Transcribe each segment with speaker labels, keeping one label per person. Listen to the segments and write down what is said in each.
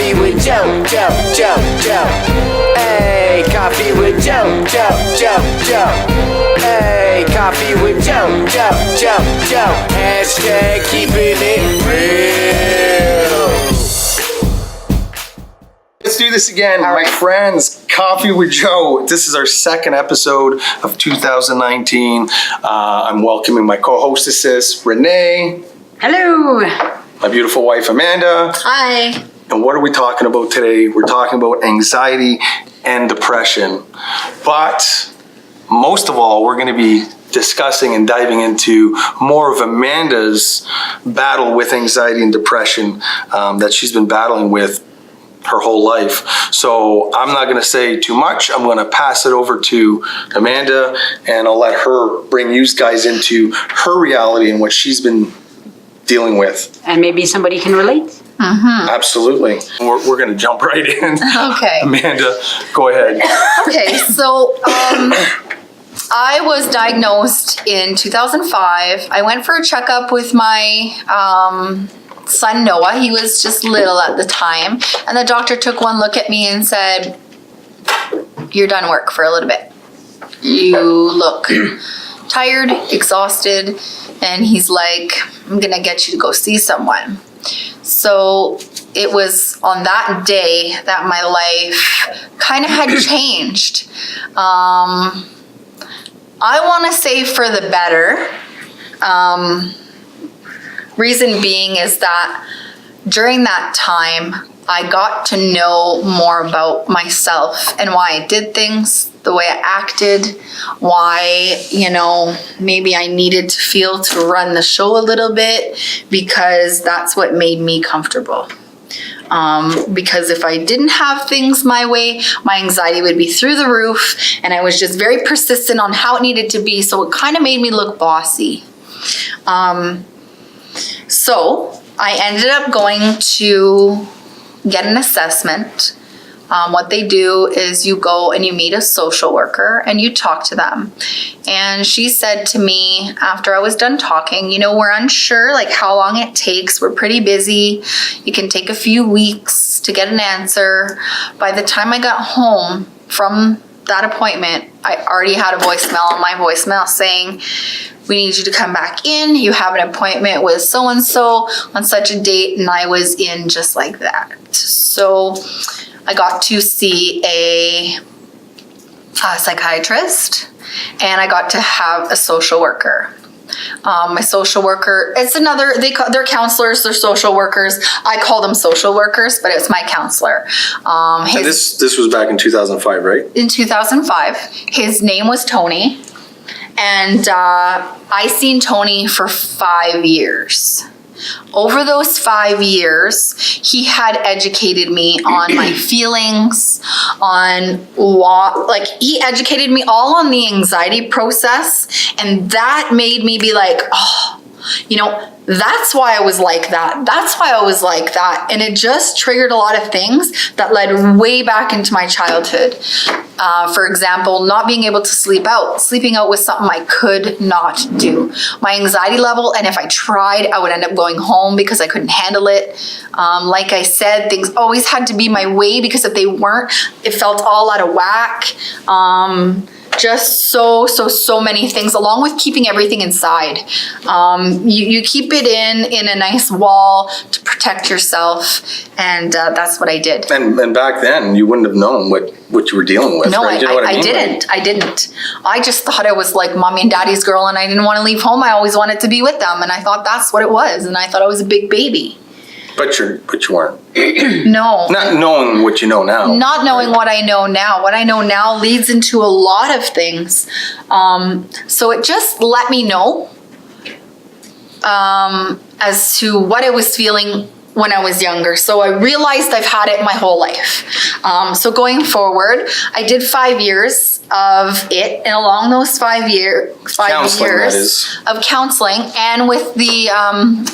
Speaker 1: Coffee with Joe. Hey, coffee with Joe. Hey, coffee with Joe. Hashtag keeping it real.
Speaker 2: Let's do this again, my friends. Coffee with Joe. This is our second episode of 2019. I'm welcoming my co-hostesses, Renee.
Speaker 3: Hello.
Speaker 2: My beautiful wife, Amanda.
Speaker 3: Hi.
Speaker 2: And what are we talking about today? We're talking about anxiety and depression. But most of all, we're going to be discussing and diving into more of Amanda's battle with anxiety and depression that she's been battling with her whole life. So I'm not going to say too much. I'm going to pass it over to Amanda, and I'll let her bring you guys into her reality and what she's been dealing with.
Speaker 3: And maybe somebody can relate.
Speaker 2: Mm-hmm. Absolutely. We're going to jump right in.
Speaker 4: Okay.
Speaker 2: Amanda, go ahead.
Speaker 4: Okay, so I was diagnosed in 2005. I went for a checkup with my son Noah. He was just little at the time. And the doctor took one look at me and said, "You're done work for a little bit. You look tired, exhausted." And he's like, "I'm going to get you to go see someone." So it was on that day that my life kind of had changed. I want to say for the better. Reason being is that during that time, I got to know more about myself and why I did things, the way I acted, why, maybe I needed to feel to run the show a little bit, because that's what made me comfortable. Because if I didn't have things my way, my anxiety would be through the roof, and I was just very persistent on how it needed to be, so it kind of made me look bossy. So I ended up going to get an assessment. What they do is you go and you meet a social worker and you talk to them. And she said to me after I was done talking, we're unsure like how long it takes. We're pretty busy. It can take a few weeks to get an answer. By the time I got home from that appointment, I already had a voicemail on my voicemail saying, "We need you to come back in. You have an appointment with so-and-so on such a date." And I was in just like that. So I got to see a psychiatrist, and I got to have a social worker. My social worker, they're counselors, they're social workers. I call them social workers, but it's my counselor.
Speaker 2: And this was back in 2005, right?
Speaker 4: In 2005. His name was Tony. And I seen Tony for 5 years. Over those 5 years, he had educated me on my feelings, he educated me all on the anxiety process. And that made me be like, oh, that's why I was like that. That's why I was like that. And it just triggered a lot of things that led way back into my childhood. For example, not being able to sleep out. Sleeping out was something I could not do. My anxiety level, and if I tried, I would end up going home because I couldn't handle it. Like I said, things always had to be my way, because if they weren't, it felt all out of whack. Just so many things, along with keeping everything inside. You keep it in a nice wall to protect yourself, and that's what I did.
Speaker 2: And back then, you wouldn't have known what you were dealing with.
Speaker 4: No,
Speaker 2: right?
Speaker 4: I didn't. I didn't. I just thought I was like mommy and daddy's girl, and I didn't want to leave home. I always wanted to be with them, and I thought that's what it was, and I thought I was a big baby.
Speaker 2: But you weren't.
Speaker 4: No.
Speaker 2: Not knowing what you know now.
Speaker 4: Not knowing what I know now. What I know now leads into a lot of things. So it just let me know as to what I was feeling when I was younger. So I realized I've had it my whole life. So going forward, I did 5 years of it, and along those 5 years of counseling and with the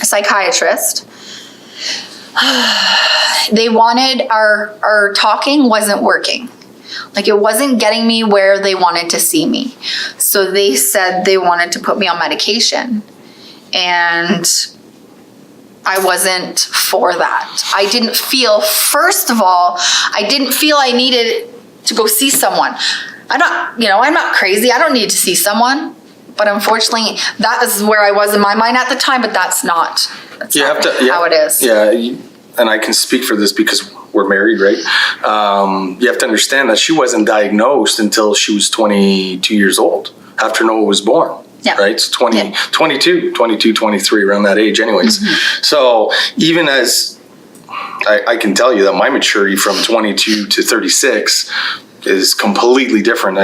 Speaker 4: psychiatrist, they wanted our talking wasn't working. Like, it wasn't getting me where they wanted to see me. So they said they wanted to put me on medication. And I wasn't for that. I didn't feel, first of all, I didn't feel I needed to go see someone. I'm not crazy. I don't need to see someone. But unfortunately, that is where I was in my mind at the time, but that's not how it is.
Speaker 2: Yeah, and I can speak for this because we're married, right? You have to understand that she wasn't diagnosed until she was 22 years old, after Noah was born.
Speaker 4: Yeah.
Speaker 2: Right? So 22, 23, around that age anyways.
Speaker 4: Mm-hmm.
Speaker 2: So even as I can tell you that my maturity from 22 to 36 is completely different.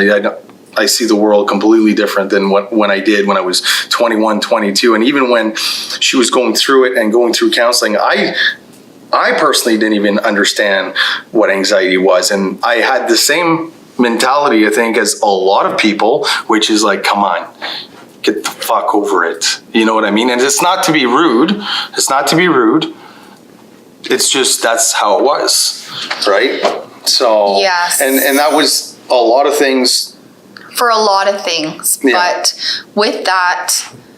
Speaker 2: I see the world completely different than when I did when I was 21, 22. And even when she was going through it and going through counseling, I personally didn't even understand what anxiety was. And I had the same mentality, I think, as a lot of people, which is like, come on, get the fuck over it. You know what I mean? And it's not to be rude. It's not to be rude. It's just, that's how it was, right? So,
Speaker 4: yes.
Speaker 2: And that was a lot of things.
Speaker 4: For a lot of things.
Speaker 2: Yeah.
Speaker 4: But with that,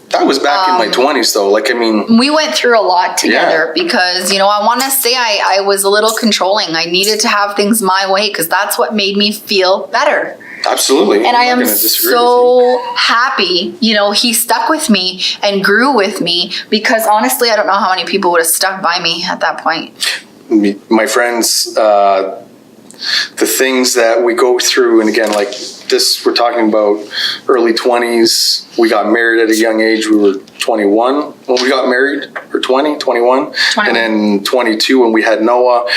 Speaker 2: That was back in my 20s, though. Like, I mean,
Speaker 4: we went through a lot together because, I want to say I was a little controlling. I needed to have things my way because that's what made me feel better.
Speaker 2: absolutely.
Speaker 4: And I am so happy, he stuck with me and grew with me because honestly, I don't know how many people would have stuck by me at that point.
Speaker 2: My friends, the things that we go through, and again, like this, we're talking about early 20s. We got married at a young age. We were 21 when we got married, or 21,
Speaker 4: 21.
Speaker 2: And then 22 when we had Noah.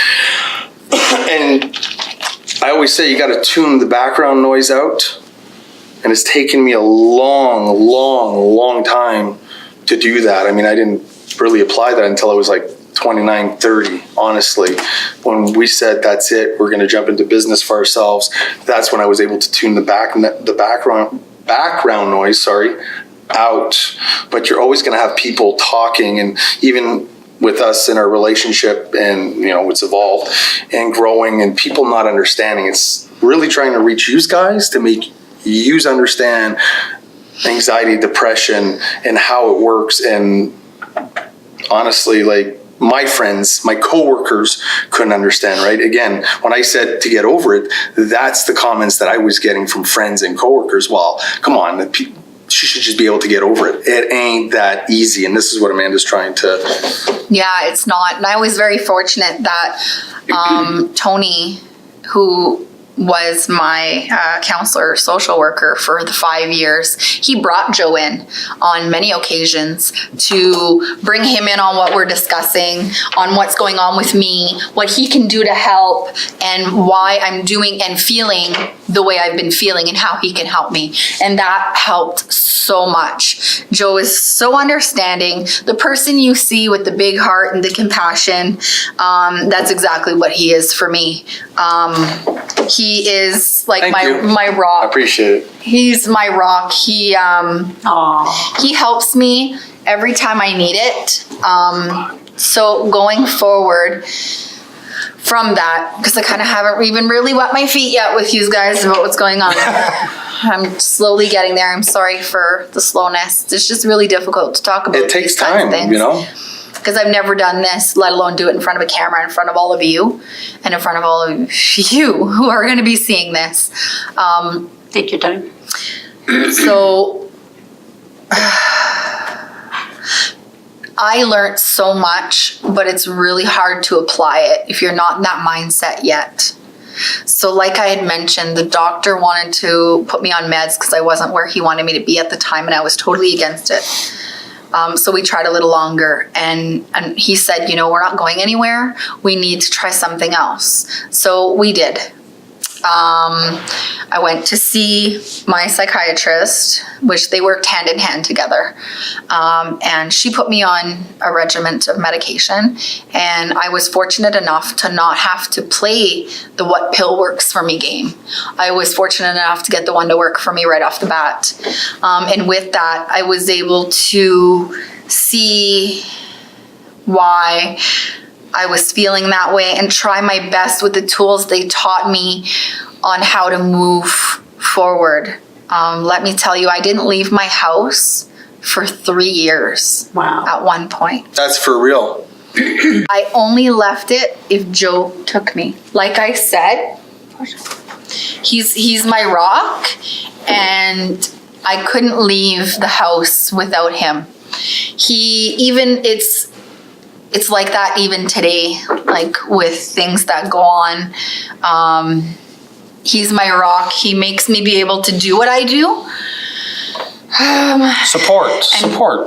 Speaker 2: And I always say you got to tune the background noise out. And it's taken me a long time to do that. I mean, I didn't really apply that until I was like 29, 30, honestly. When we said, that's it, we're going to jump into business for ourselves, that's when I was able to tune the background noise, out. But you're always going to have people talking, and even with us in our relationship, and it's evolved and growing, and people not understanding. It's really trying to reach you guys to make you understand anxiety, depression, and how it works. And honestly, like, my friends, my coworkers couldn't understand, right? Again, when I said to get over it, that's the comments that I was getting from friends and coworkers. Well, come on, she should just be able to get over it. It ain't that easy. And this is what Amanda's trying to...
Speaker 4: Yeah, it's not. And I was very fortunate that Tony, who was my counselor, social worker for the 5 years, he brought Joe in on many occasions to bring him in on what we're discussing, on what's going on with me, what he can do to help, and why I'm doing and feeling the way I've been feeling, and how he can help me. And that helped so much. Joe is so understanding. The person you see with the big heart and the compassion, that's exactly what he is for me. He is like my rock.
Speaker 2: I appreciate it.
Speaker 4: He's my rock. He helps me every time I need it. So going forward from that, because I kind of haven't even really wet my feet yet with you guys about what's going on. I'm slowly getting there. I'm sorry for the slowness. It's just really difficult to talk about.
Speaker 2: It takes time,
Speaker 4: because I've never done this, let alone do it in front of a camera, in front of all of you, and in front of all of you who are going to be seeing this.
Speaker 3: Take your time.
Speaker 4: So I learned so much, but it's really hard to apply it if you're not in that mindset yet. So like I had mentioned, the doctor wanted to put me on meds because I wasn't where he wanted me to be at the time, and I was totally against it. So we tried a little longer, and he said, we're not going anywhere. We need to try something else. So we did. I went to see my psychiatrist, which they worked hand in hand together. And she put me on a regimen of medication. And I was fortunate enough to not have to play the what pill works for me game. I was fortunate enough to get the one to work for me right off the bat. And with that, I was able to see why I was feeling that way and try my best with the tools they taught me on how to move forward. Let me tell you, I didn't leave my house for 3 years.
Speaker 3: Wow.
Speaker 4: At one point.
Speaker 2: That's for real.
Speaker 4: I only left it if Joe took me. Like I said, he's my rock, and I couldn't leave the house without him. It's like that even today, like with things that go on. He's my rock. He makes me be able to do what I do.
Speaker 2: Support.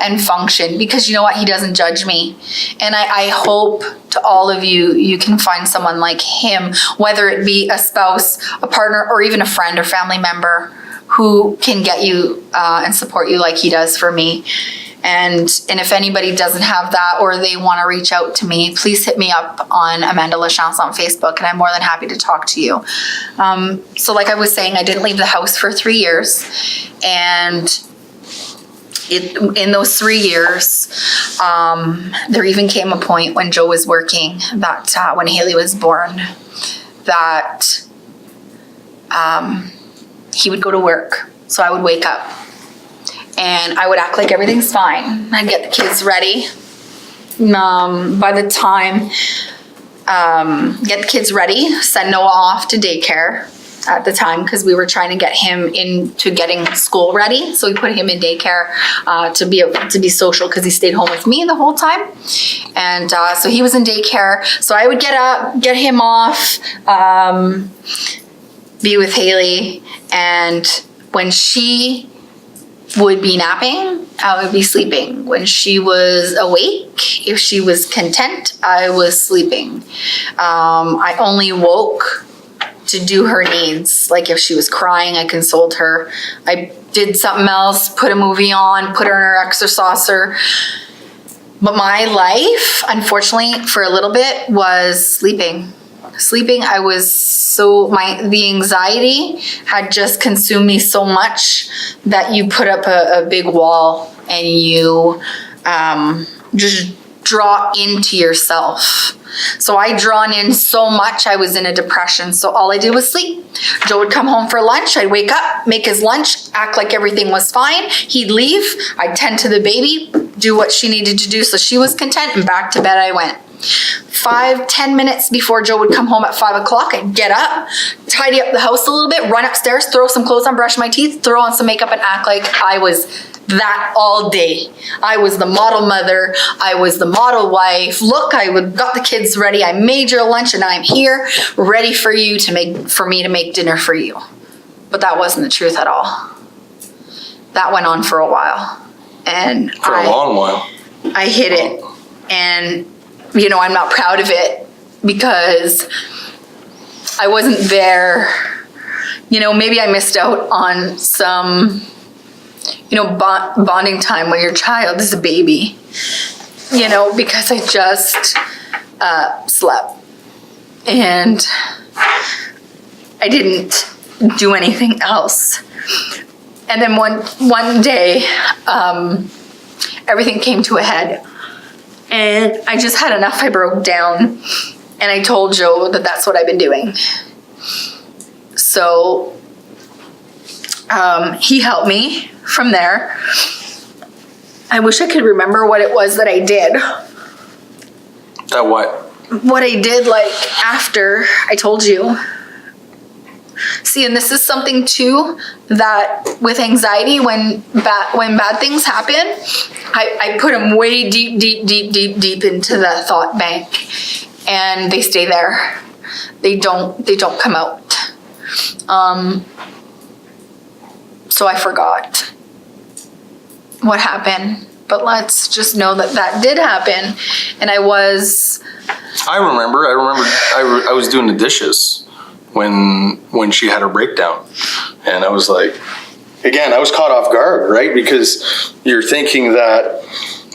Speaker 4: And function, because you know what? He doesn't judge me. And I hope to all of you, you can find someone like him, whether it be a spouse, a partner, or even a friend or family member who can get you and support you like he does for me. And if anybody doesn't have that, or they want to reach out to me, please hit me up on Amanda Lachance on Facebook, and I'm more than happy to talk to you. So like I was saying, I didn't leave the house for 3 years. And in those 3 years, there even came a point when Joe was working, that when Haley was born, that he would go to work. So I would wake up and I would act like everything's fine. I'd get the kids ready. By the time, get the kids ready, send Noah off to daycare at the time, because we were trying to get him into getting school ready. So we put him in daycare to be able to be social, because he stayed home with me the whole time. And so he was in daycare. So I would get up, get him off, be with Haley. And when she would be napping, I would be sleeping. When she was awake, if she was content, I was sleeping. I only woke to do her needs. Like if she was crying, I consoled her. I did something else, put a movie on, put her in her exerciser. But my life, unfortunately, for a little bit, was sleeping. I was the anxiety had just consumed me so much that you put up a big wall, and you just draw into yourself. So I drawn in so much, I was in a depression. So all I did was sleep. Joe would come home for lunch. I'd wake up, make his lunch, act like everything was fine. He'd leave. I'd tend to the baby, do what she needed to do so she was content, and back to bed I went. 5-10 minutes before Joe would come home at 5 o'clock, I'd get up, tidy up the house a little bit, run upstairs, throw some clothes on, brush my teeth, throw on some makeup, and act like I was that all day. I was the model mother. I was the model wife. Look, got the kids ready. I made your lunch, and I'm here ready for me to make dinner for you. But that wasn't the truth at all. That went on for a while. And
Speaker 2: For a long while.
Speaker 4: I hid it. And I'm not proud of it, because I wasn't there. Maybe I missed out on some, bonding time when your child is a baby, because I just slept. And I didn't do anything else. And then one day, everything came to a head. And I just had enough. I broke down, and I told Joe that that's what I've been doing. So he helped me from there. I wish I could remember what it was that I did.
Speaker 2: That what?
Speaker 4: What I did, like, after I told you. See, and this is something too, that with anxiety, when bad things happen, I put them way deep into the thought bank, and they stay there. They don't come out. So I forgot what happened, but let's just know that did happen, and I remember I was doing the dishes when she had her breakdown, and I was like, again, I was caught off guard, right? Because you're thinking that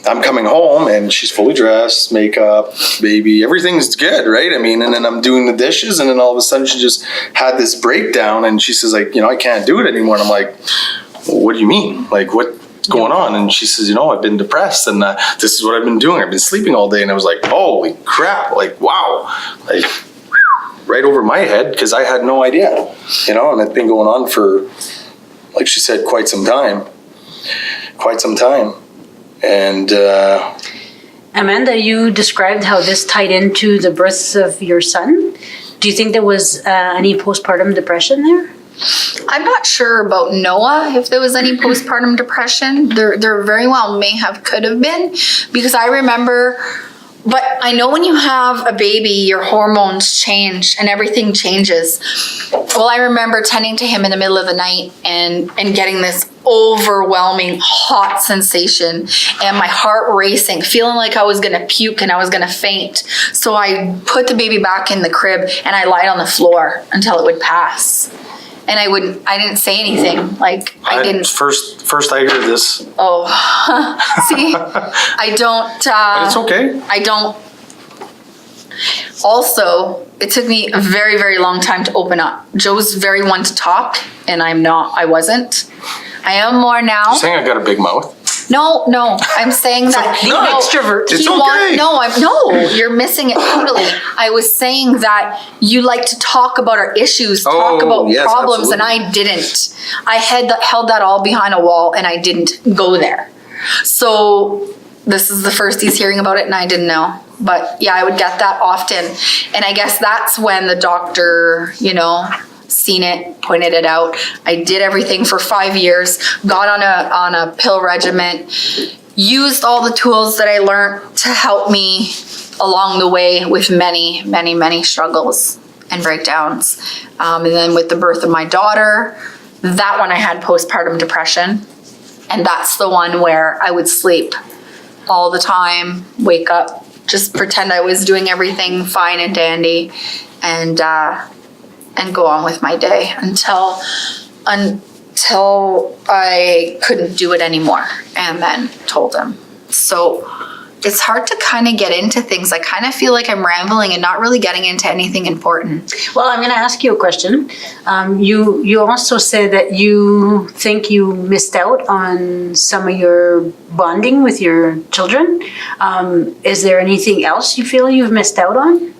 Speaker 4: I'm coming home and she's fully dressed, makeup, baby, everything's good, right? I mean, and then I'm doing the dishes, and then all of a sudden she just had this breakdown, and she says, like, I can't do it anymore. And I'm like, well, what do you mean? Like, what's going on? And she says, I've been depressed, and this is what I've been doing. I've been sleeping all day. And I was like, holy crap, like, wow, like, right over my head, because I had no idea, and it's been going on for, like she said, quite some time.
Speaker 2: quite some time. And
Speaker 5: Amanda, you described how this tied into the birth of your son. Do you think there was any postpartum depression there?
Speaker 4: I'm not sure about Noah, if there was any postpartum depression. There very well could have been, because I remember, but I know when you have a baby, your hormones change and everything changes. Well, I remember tending to him in the middle of the night and getting this overwhelming hot sensation and my heart racing, feeling like I was gonna puke and I was gonna faint. So I put the baby back in the crib and I lied on the floor until it would pass. And I didn't say anything. Like I didn't.
Speaker 2: First I hear this.
Speaker 4: Oh, see, I don't.
Speaker 2: But it's okay.
Speaker 4: I don't. Also, it took me a very, very long time to open up. Joe's very one to talk, and I'm not. I wasn't. I am more now.
Speaker 2: You're saying I got a big mouth?
Speaker 4: No, I'm saying that
Speaker 2: okay. No,
Speaker 5: extrovert.
Speaker 2: It's okay.
Speaker 4: No, you're missing it totally. I was saying that you like to talk about our issues, talk about
Speaker 2: yes,
Speaker 4: problems,
Speaker 2: absolutely.
Speaker 4: and I didn't. I held that all behind a wall, and I didn't go there. So this is the first he's hearing about it, and I didn't know. But yeah, I would get that often, and I guess that's when the doctor, seen it, pointed it out. I did everything for 5 years, got on a pill regimen, used all the tools that I learned to help me along the way with many, many, many struggles and breakdowns. And then with the birth of my daughter, that one I had postpartum depression. And that's the one where I would sleep all the time, wake up, just pretend I was doing everything fine and dandy, and go on with my day until I couldn't do it anymore, and then told him. So it's hard to kind of get into things. I kind of feel like I'm rambling and not really getting into anything important.
Speaker 5: Well, I'm going to ask you a question. You also said that you think you missed out on some of your bonding with your children. Is there anything else you feel you've missed out on?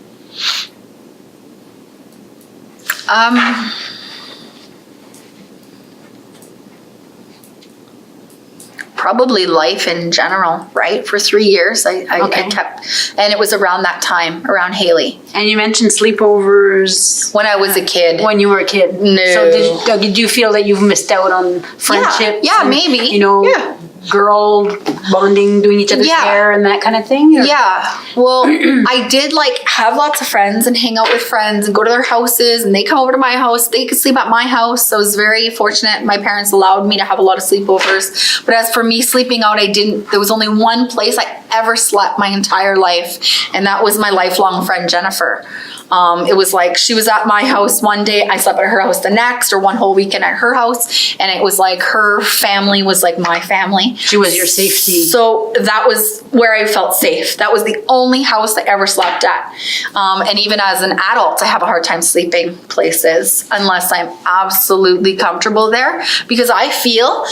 Speaker 4: Probably life in general, right? For 3 years, I kept, and it was around that time, around Haley.
Speaker 5: And you mentioned sleepovers
Speaker 4: When I was a kid.
Speaker 5: when you were a kid.
Speaker 4: No.
Speaker 5: So did you feel that you've missed out on friendships?
Speaker 4: Yeah,
Speaker 5: and,
Speaker 4: maybe.
Speaker 5: Yeah. Girl bonding, doing each other's hair and that kind of thing? Or?
Speaker 4: Yeah. Well, I did have lots of friends and hang out with friends and go to their houses, and they come over to my house. They could sleep at my house. So I was very fortunate. My parents allowed me to have a lot of sleepovers. But as for me sleeping out, there was only one place I ever slept my entire life. And that was my lifelong friend, Jennifer. It was like she was at my house one day, I slept at her house the next, or one whole weekend at her house, and it was like her family was like my family.
Speaker 5: She was your safety.
Speaker 4: So that was where I felt safe. That was the only house I ever slept at. And even as an adult, I have a hard time sleeping places unless I'm absolutely comfortable there, because I feel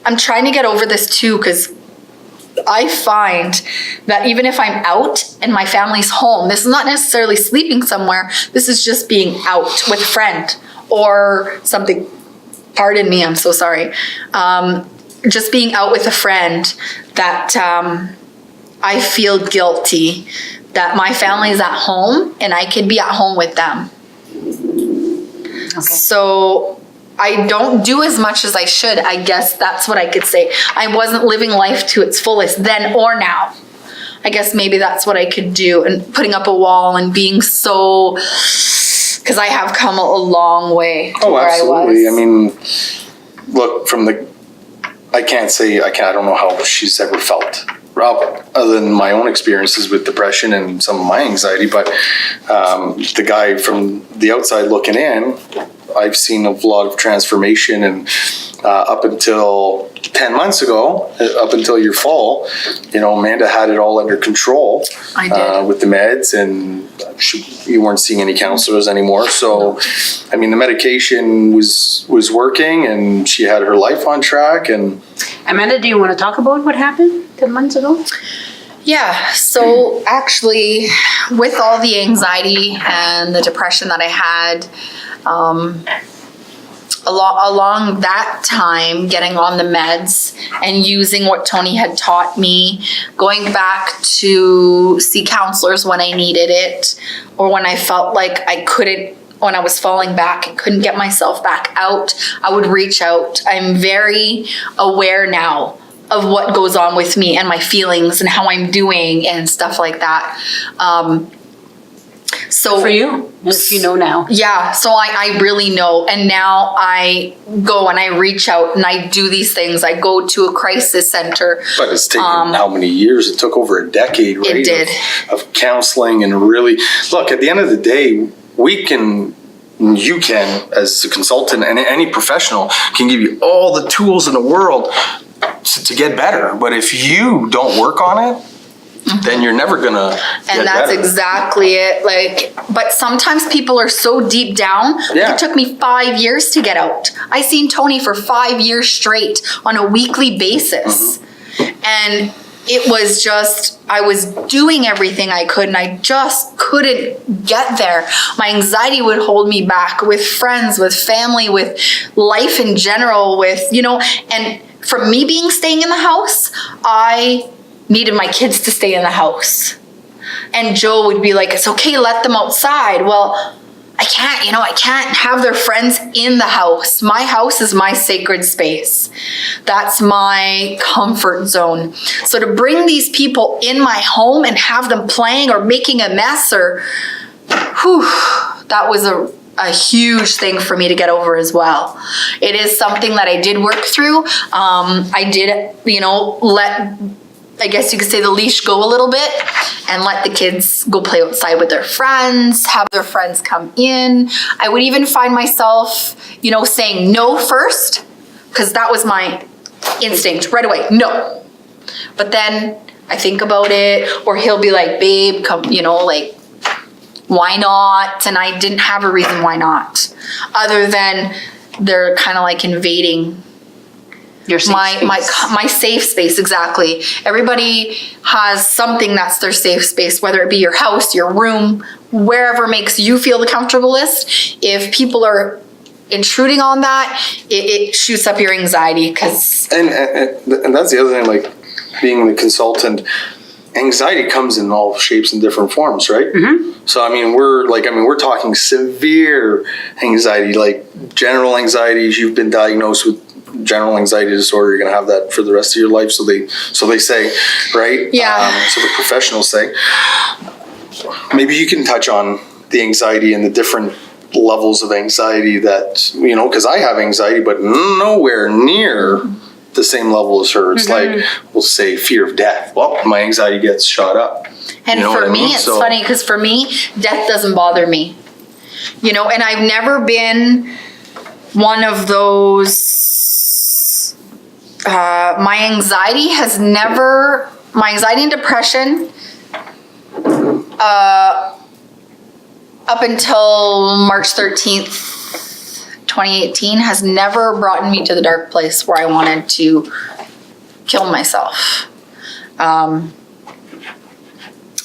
Speaker 4: I'm trying to get over this too, because I find that even if I'm out and my family's home, this is not necessarily sleeping somewhere. This is just being out with a friend or something. Pardon me, I'm so sorry. Just being out with a friend, that I feel guilty that my family is at home and I could be at home with them. Okay. So I don't do as much as I should. I guess that's what I could say. I wasn't living life to its fullest then or now. I guess maybe that's what I could do, and putting up a wall and being so, because I have come a long way to where
Speaker 2: absolutely.
Speaker 4: I was.
Speaker 2: I mean, look, I don't know how she's ever felt, other than my own experiences with depression and some of my anxiety, but the guy from the outside looking in, I've seen a lot of transformation, and up until 10 months ago, up until your fall, Amanda had it all under control.
Speaker 4: I did.
Speaker 2: With the meds, and you weren't seeing any counselors anymore. So, I mean, the medication was working, and she had her life on track. And
Speaker 5: Amanda, do you want to talk about what happened 10 months ago?
Speaker 4: Yeah, so actually, with all the anxiety and the depression that I had, along that time, getting on the meds and using what Tony had taught me, going back to see counselors when I needed it, or when I felt like I couldn't, when I was falling back and couldn't get myself back out, I would reach out. I'm very aware now of what goes on with me and my feelings and how I'm doing and stuff like that. So
Speaker 5: For you, if you know now.
Speaker 4: yeah, so I really know. And now I go and I reach out and I do these things. I go to a crisis center.
Speaker 2: But it's taken how many years? It took over a decade, right?
Speaker 4: It did.
Speaker 2: Of counseling and really, look, at the end of the day, you can, as a consultant and any professional, can give you all the tools in the world to get better. But if you don't work on it, then you're never gonna get
Speaker 4: And that's
Speaker 2: better.
Speaker 4: exactly it. Like, but sometimes people are so deep down.
Speaker 2: Yeah.
Speaker 4: It took me 5 years to get out. I seen Tony for 5 years straight on a weekly basis. And it was just, I was doing everything I could and I just couldn't get there. My anxiety would hold me back with friends, with family, with life in general, with, and for me staying in the house, I needed my kids to stay in the house. And Joe would be like, it's okay, let them outside. Well, I can't have their friends in the house. My house is my sacred space. That's my comfort zone. So to bring these people in my home and have them playing or making a mess that was a huge thing for me to get over as well. It is something that I did work through. I did, let, I guess you could say, the leash go a little bit and let the kids go play outside with their friends, have their friends come in. I would even find myself, saying no first, because that was my instinct right away, no. But then I think about it, or he'll be like, babe, come, why not? And I didn't have a reason why not, other than they're kind of like invading
Speaker 5: Your safe space.
Speaker 4: my safe space. Exactly. Everybody has something that's their safe space, whether it be your house, your room, wherever makes you feel the comfortablest. If people are intruding on that, it shoots up your anxiety. Because
Speaker 2: and that's the other thing, like being the consultant, anxiety comes in all shapes and different forms, right? Mm-hmm. So we're talking severe anxiety, like general anxieties. You've been diagnosed with general anxiety disorder, you're going to have that for the rest of your life. So they say, right?
Speaker 4: Yeah.
Speaker 2: So the professionals say. Maybe you can touch on the anxiety and the different levels of anxiety that, because I have anxiety, but nowhere near the same level as her. It's like, we'll say fear of death. Well, my anxiety gets shot up.
Speaker 4: And for me, it's funny because for me, death doesn't bother me. And I've never been one of those. My anxiety and depression, up until March 13th, 2018, has never brought me to the dark place where I wanted to kill myself.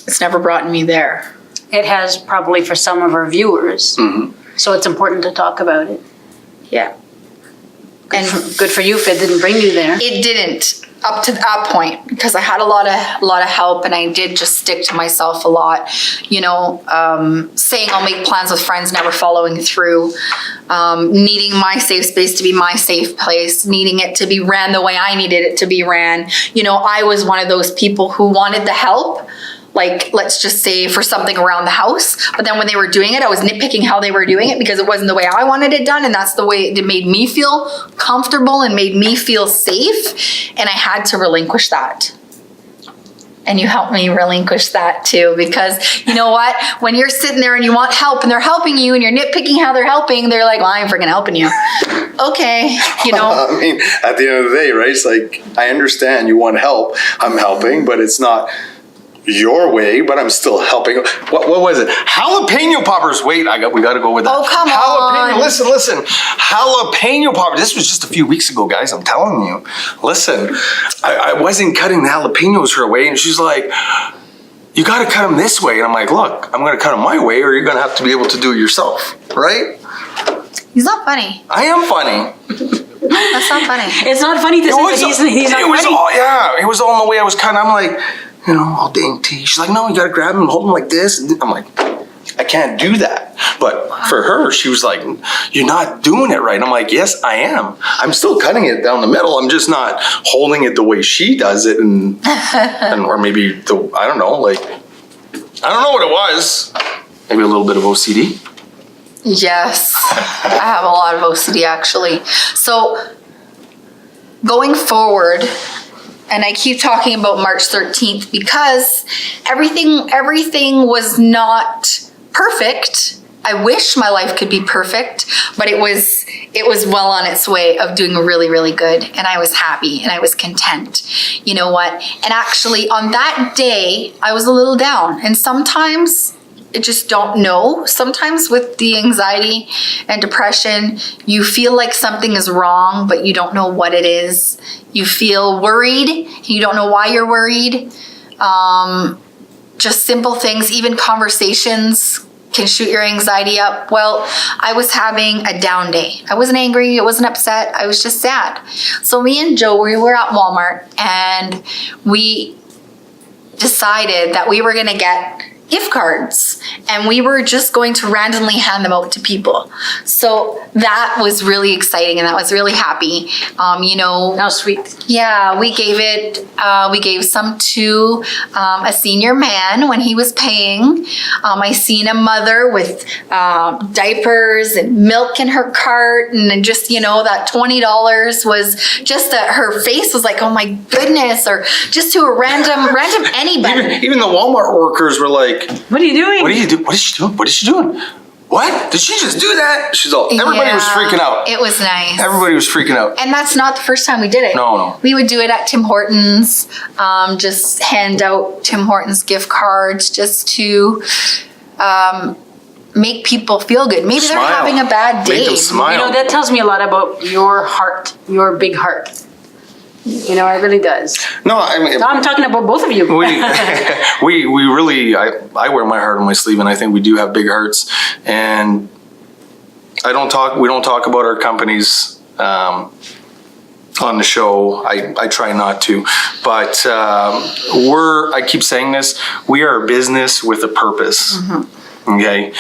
Speaker 4: It's never brought me there.
Speaker 5: It has probably for some of our viewers. Mm-hmm. So it's important to talk about it.
Speaker 4: Yeah.
Speaker 5: Good for you if it didn't bring you there.
Speaker 4: It didn't up to that point, because I had a lot of help, and I did just stick to myself a lot. Saying I'll make plans with friends, never following through. Needing my safe space to be my safe place, needing it to be ran the way I needed it to be ran. I was one of those people who wanted the help. Like, let's just say for something around the house. But then when they were doing it, I was nitpicking how they were doing it because it wasn't the way I wanted it done. And that's the way it made me feel comfortable and made me feel safe. And I had to relinquish that. And you helped me relinquish that too. Because you know what? When you're sitting there and you want help and they're helping you and you're nitpicking how they're helping, they're like, well, I ain't freaking helping you. Okay,
Speaker 2: I mean, at the end of the day, right? It's like, I understand you want help. I'm helping, but it's not your way, but I'm still helping. What was it? Jalapeno poppers. Wait, we got to go with that.
Speaker 4: Oh, come on.
Speaker 2: Listen. Jalapeno poppers. This was just a few weeks ago, guys. I'm telling you. Listen, I wasn't cutting the jalapenos her way, and she's like, you got to cut them this way. And I'm like, look, I'm going to cut them my way, or you're going to have to be able to do it yourself, right?
Speaker 4: He's not funny.
Speaker 2: I am funny.
Speaker 4: That's not funny.
Speaker 5: It's not funny to say that he's not
Speaker 2: it was
Speaker 5: funny.
Speaker 2: all, yeah, it was all in the way I was kind of, I'm like, you know, all dainty. She's like, no, you gotta grab him and hold him like this. And I'm like, I can't do that. But for her, she was like, you're not doing it right. And I'm like, yes, I am. I'm still cutting it down the middle. I'm just not holding it the way she does it. And or maybe, I don't know, like, I don't know what it was. Maybe a little bit of OCD.
Speaker 4: Yes, I have a lot of OCD actually. So going forward, and I keep talking about March 13th because everything was not perfect. I wish my life could be perfect, but it was well on its way of doing really, really good. And I was happy and I was content. You know what? And actually on that day, I was a little down. And sometimes I just don't know. Sometimes with the anxiety and depression, you feel like something is wrong, but you don't know what it is. You feel worried. You don't know why you're worried. Just simple things, even conversations can shoot your anxiety up. Well, I was having a down day. I wasn't angry. I wasn't upset. I was just sad. So me and Joe, we were at Walmart and we decided that we were going to get gift cards and we were just going to randomly hand them out to people. So that was really exciting and that was really happy. You know,
Speaker 5: How sweet.
Speaker 4: yeah, we gave some to a senior man when he was paying. I seen a mother with diapers and milk in her cart, and just, you know, that $20 was just that her face was like, oh my goodness, or just to a random anybody.
Speaker 2: Even the Walmart workers were like,
Speaker 5: What are you doing?
Speaker 2: what are you doing? What is she doing? What is she doing? What? Did she just do that? She's all, everybody was
Speaker 4: Yeah,
Speaker 2: freaking out.
Speaker 4: It was nice.
Speaker 2: Everybody was freaking out.
Speaker 4: And that's not the first time we did it.
Speaker 2: No.
Speaker 4: We would do it at Tim Hortons, just hand out Tim Hortons gift cards just to make people feel good. Maybe they're
Speaker 2: Smile.
Speaker 4: having a bad day.
Speaker 2: Make them smile.
Speaker 5: You know, that tells me a lot about your heart, your big heart. You know, it really does.
Speaker 2: No, I mean,
Speaker 5: I'm talking about both of you.
Speaker 2: we really, I wear my heart on my sleeve, and I think we do have big hearts. And we don't talk about our companies on the show. I try not to, but I keep saying this, we are a business with a purpose. Mm-hmm. Okay.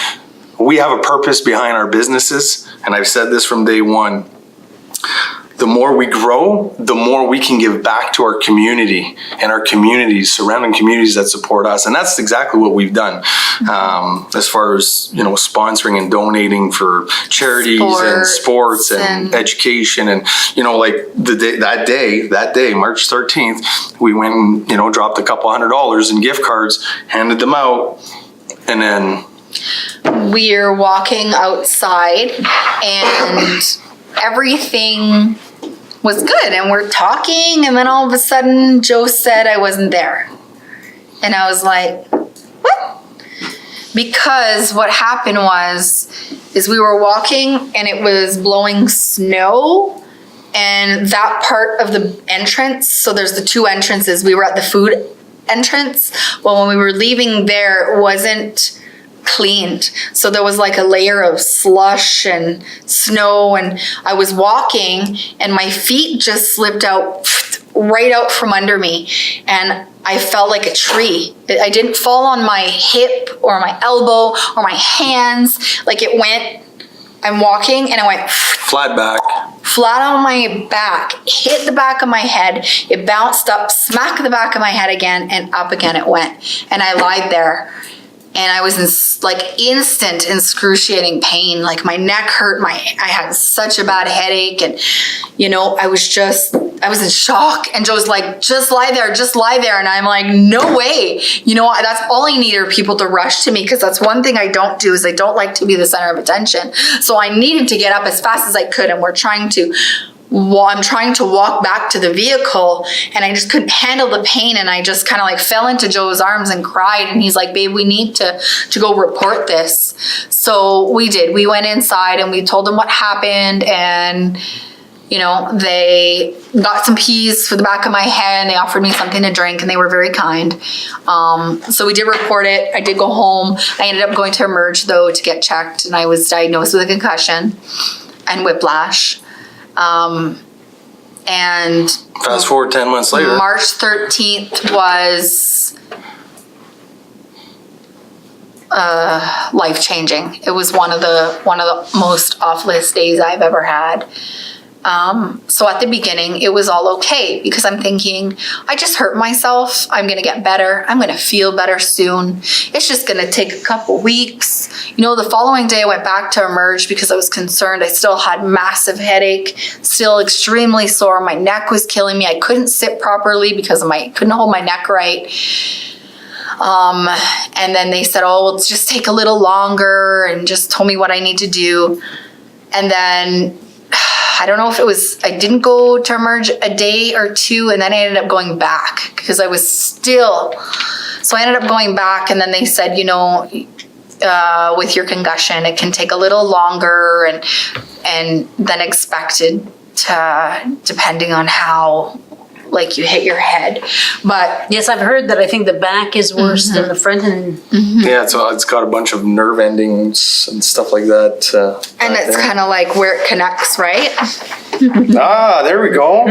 Speaker 2: We have a purpose behind our businesses. And I've said this from day one. The more we grow, the more we can give back to our community and our communities, surrounding communities that support us. And that's exactly what we've done. As far as, you know, sponsoring and donating for charities and sports and education. And, you know, like that day, March 13th, we went and, you know, dropped a couple $100 in gift cards, handed them out, and then
Speaker 4: We're walking outside and everything was good, and we're talking, and then all of a sudden Joe said I wasn't there. And I was like, what? Because what happened is we were walking and it was blowing snow, and that part of the entrance, so there's the two entrances, we were at the food entrance. Well, when we were leaving there, it wasn't cleaned. So there was like a layer of slush and snow, and I was walking and my feet just slipped out right out from under me, and I felt like a tree. I didn't fall on my hip or my elbow or my hands. Like it went, I'm walking and I went
Speaker 2: flat
Speaker 4: on my back, hit the back of my head. It bounced up, smacked the back of my head again, and up again it went. And I lied there. And I was in like instant excruciating pain. Like my neck hurt. I had such a bad headache, and you know, I was in shock. And Joe's like, just lie there. And I'm like, no way. You know, that's all I need are people to rush to me, because that's one thing I don't do, is I don't like to be the center of attention. So I needed to get up as fast as I could, and I'm trying to walk back to the vehicle, and I just couldn't handle the pain, and I just kind of like fell into Joe's arms and cried, and he's like, babe, we need to go report this. So we did. We went inside and we told them what happened, and you know, they got some peas for the back of my head, and they offered me something to drink, and they were very kind. So we did report it. I did go home. I ended up going to Emerge though to get checked, and I was diagnosed with a concussion. and whiplash. And
Speaker 2: Fast forward 10 months later.
Speaker 4: March 13th was life-changing. It was one of the most awfulest days I've ever had. So at the beginning, it was all okay because I'm thinking, I just hurt myself. I'm going to get better. I'm going to feel better soon. It's just going to take a couple weeks. You know, the following day I went back to Emerge because I was concerned. I still had massive headache, still extremely sore. My neck was killing me. I couldn't sit properly because couldn't hold my neck right. And then they said, oh, well, just take a little longer, and just told me what I need to do. And then I don't know if it was, I didn't go to Emerge a day or two, and then I ended up going back because I was still, so I ended up going back, and then they said, you know, with your concussion, it can take a little longer and than expected, depending on how, like, you hit your head. But
Speaker 5: Yes, I've heard that. I think the back is worse than the front. And
Speaker 2: Yeah, so it's got a bunch of nerve endings and stuff like that.
Speaker 4: and it's kind of like where it connects, right?
Speaker 2: there we go.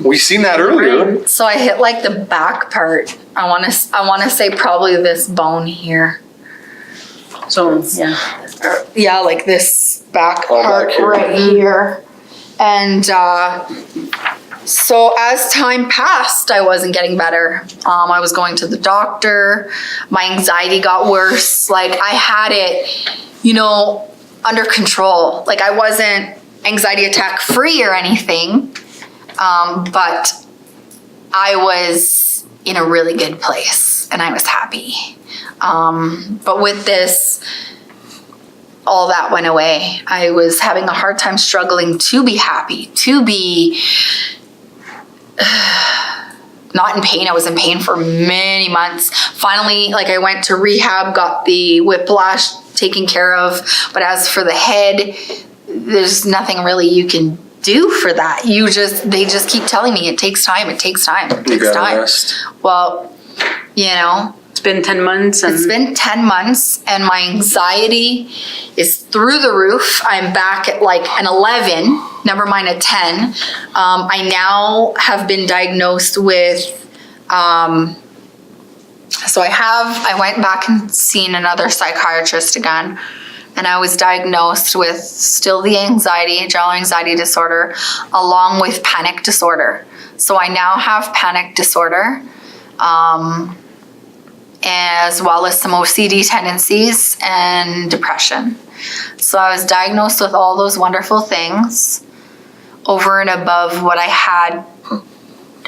Speaker 2: We seen that earlier.
Speaker 4: So I hit like the back part. I want to say probably this bone here.
Speaker 5: so, yeah.
Speaker 4: Yeah, like this back
Speaker 2: Oh,
Speaker 4: part
Speaker 2: back here.
Speaker 4: right here. And so as time passed, I wasn't getting better. I was going to the doctor. My anxiety got worse. Like, I had it, you know, under control. Like, I wasn't anxiety attack free or anything, but I was in a really good place and I was happy. But with this, all that went away. I was having a hard time struggling to be happy, to be not in pain. I was in pain for many months. Finally, like, I went to rehab, got the whiplash taken care of. But as for the head, there's nothing really you can do for that. They just keep telling me it takes time, it takes time, it
Speaker 2: You
Speaker 4: takes
Speaker 2: gotta
Speaker 4: time.
Speaker 2: rest.
Speaker 4: Well, you know,
Speaker 5: It's been 10 months. And
Speaker 4: it's been 10 months and my anxiety is through the roof. I'm back at like an 11, never mind a 10. I now have been diagnosed with, so I went back and seen another psychiatrist again, and I was diagnosed with still the general anxiety disorder, along with panic disorder. So I now have panic disorder, as well as some OCD tendencies and depression. So I was diagnosed with all those wonderful things over and above what I had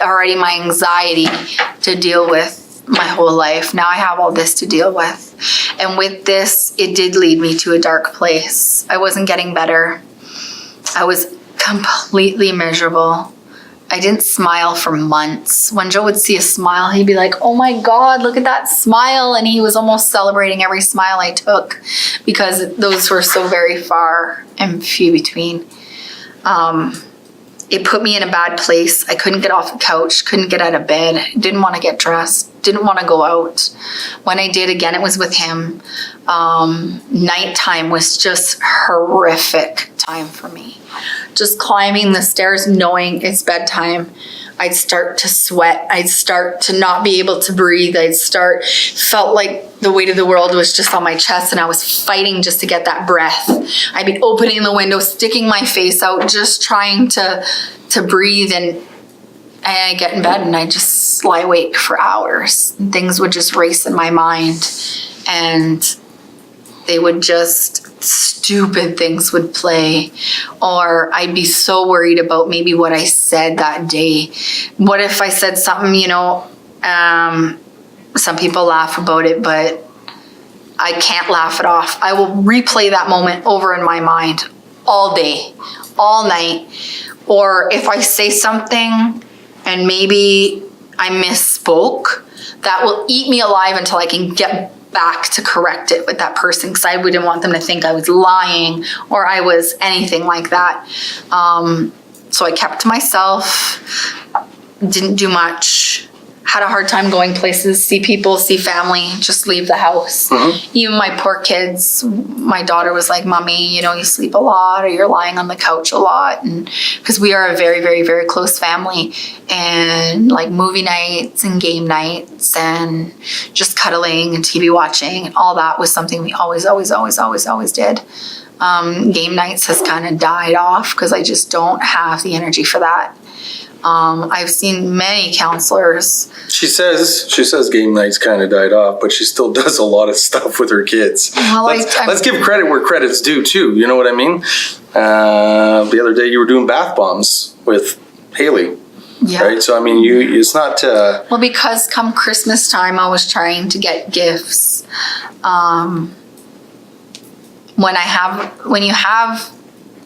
Speaker 4: already, my anxiety to deal with my whole life. Now I have all this to deal with. And with this, it did lead me to a dark place. I wasn't getting better. I was completely miserable. I didn't smile for months. When Joe would see a smile, he'd be like, oh my God, look at that smile. And he was almost celebrating every smile I took because those were so very far and few between. It put me in a bad place. I couldn't get off the couch, couldn't get out of bed, didn't want to get dressed, didn't want to go out. When I did, again, it was with him. Nighttime was just horrific time for me. Just climbing the stairs knowing it's bedtime, I'd start to sweat. I'd start to not be able to breathe. Felt like the weight of the world was just on my chest and I was fighting just to get that breath. I'd be opening the window, sticking my face out, just trying to breathe, and I get in bed and I just lie awake for hours. And things would just race in my mind, and they would just, stupid things would play, or I'd be so worried about maybe what I said that day. What if I said something, some people laugh about it, but I can't laugh it off. I will replay that moment over in my mind all day, all night. Or if I say something and maybe I misspoke, that will eat me alive until I can get back to correct it with that person, because I wouldn't want them to think I was lying or I was anything like that. So I kept to myself, didn't do much, had a hard time going places, see people, see family, just leave the house. Even my poor kids, my daughter was like, Mommy, you know, you sleep a lot or you're lying on the couch a lot. And because we are a very, very, very close family, and like movie nights and game nights and just cuddling and TV watching and all that was something we always did. Game nights has kind of died off because I just don't have the energy for that. I've seen many counselors.
Speaker 2: She says game nights kind of died off, but she still does a lot of stuff with her kids.
Speaker 4: Well,
Speaker 2: let's give credit where credit's due too. You know what I mean? The other day you were doing bath bombs with Haley.
Speaker 4: Yeah.
Speaker 2: Right. So I mean, it's not.
Speaker 4: Well, because come Christmas time, I was trying to get gifts. When you have,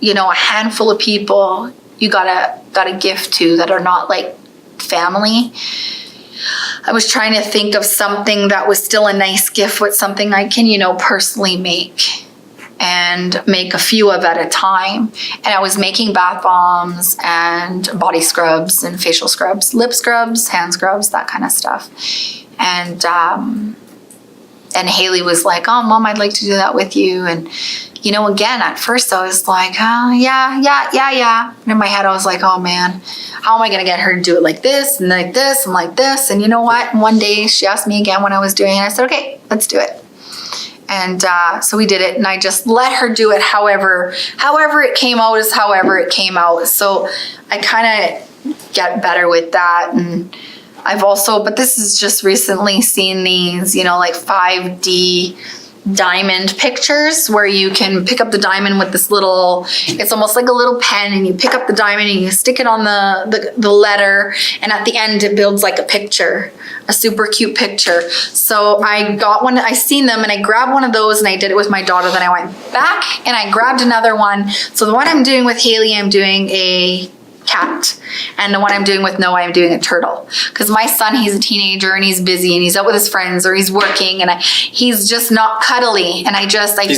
Speaker 4: you know, a handful of people you gotta gift to that are not like family. I was trying to think of something that was still a nice gift with something I can, you know, personally make and make a few of at a time. And I was making bath bombs and body scrubs and facial scrubs, lip scrubs, hand scrubs, that kind of stuff. And Haley was like, oh, Mom, I'd like to do that with you. And, you know, again, at first I was like, oh, yeah. And in my head, I was like, oh, man, how am I going to get her to do it like this and like this and like this? And you know what? One day she asked me again when I was doing it. I said, okay, let's do it. And so we did it. And I just let her do it however it came out is however it came out. So I kind of get better with that. And I've also, but this is just recently seen these, you know, like 5D diamond pictures where you can pick up the diamond with this little, it's almost like a little pen, and you pick up the diamond and you stick it on the letter, and at the end it builds like a picture, a super cute picture. So I got one, I seen them and I grabbed one of those and I did it with my daughter. Then I went back and I grabbed another one. So the one I'm doing with Haley, I'm doing a cat, and the one I'm doing with Noah, I'm doing a turtle, because my son, he's a teenager and he's busy and he's out with his friends or he's working and he's just not cuddly, and he's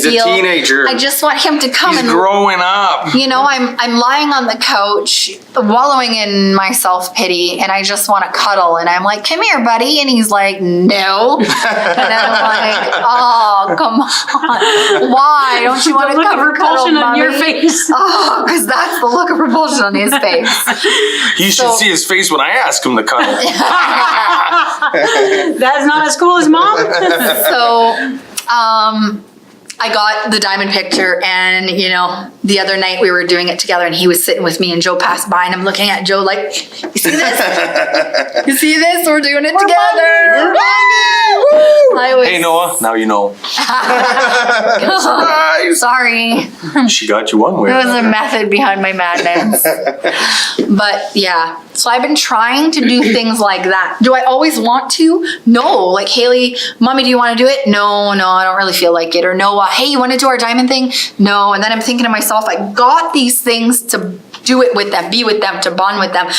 Speaker 4: a teenager. I just want him to come. He's
Speaker 2: growing up.
Speaker 4: You know, I'm lying on the couch wallowing in my self-pity, and I just want to cuddle, and I'm like, come here, buddy, and he's like, no. And I'm like, oh, come on, why don't you want to
Speaker 5: look of repulsion on your face?
Speaker 4: Oh, because that's the look of repulsion on his face.
Speaker 2: You should see his face when I ask him to cuddle.
Speaker 5: That's not as cool as Mom.
Speaker 4: So, I got the diamond picture, and you know, the other night we were doing it together, and he was sitting with me, and Joe passed by, and I'm looking at Joe like, you see this? You see this? We're doing it together.
Speaker 2: We're bonding. Hey Noah, now you know.
Speaker 4: Sorry.
Speaker 2: She got you one way.
Speaker 4: There was a method behind my madness. But yeah, so I've been trying to do things like that. Do I always want to? No. Like, Haley, Mommy, do you want to do it? No, I don't really feel like it. Or no, hey, you want to do our diamond thing? No. And then I'm thinking to myself, I got these things to do it with them, be with them, to bond with them.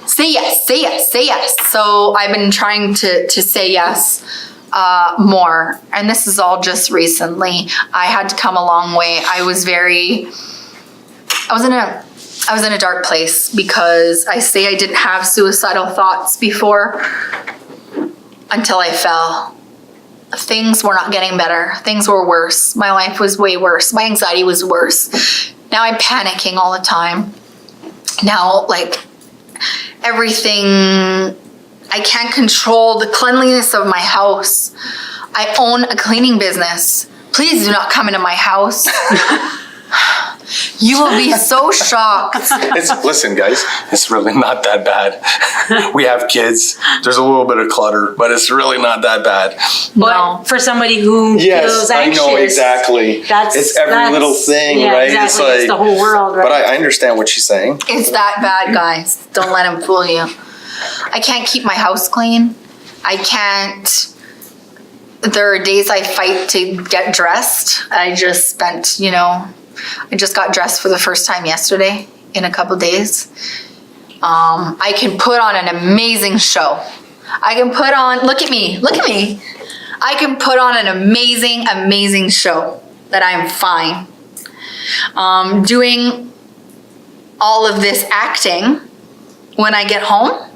Speaker 4: Say yes, say yes, say yes. So I've been trying to say yes more. And this is all just recently. I had to come a long way. I was in a dark place, because I say I didn't have suicidal thoughts before until I fell. Things were not getting better. Things were worse. My life was way worse. My anxiety was worse. Now I'm panicking all the time. Now, like, everything, I can't control the cleanliness of my house. I own a cleaning business. Please do not come into my house. You will be so shocked.
Speaker 2: Listen, guys, it's really not that bad. We have kids. There's a little bit of clutter, but it's really not that bad.
Speaker 5: But for somebody who feels anxious,
Speaker 2: I know exactly. It's every little thing, right?
Speaker 5: Exactly. It's the whole world, right?
Speaker 2: But I understand what she's saying.
Speaker 4: It's that bad, guys. Don't let him fool you. I can't keep my house clean. I can't. There are days I fight to get dressed. I just got dressed for the first time yesterday in a couple days. I can put on an amazing show. Look at me. I can put on an amazing show that I'm fine. Doing all of this acting, when I get home,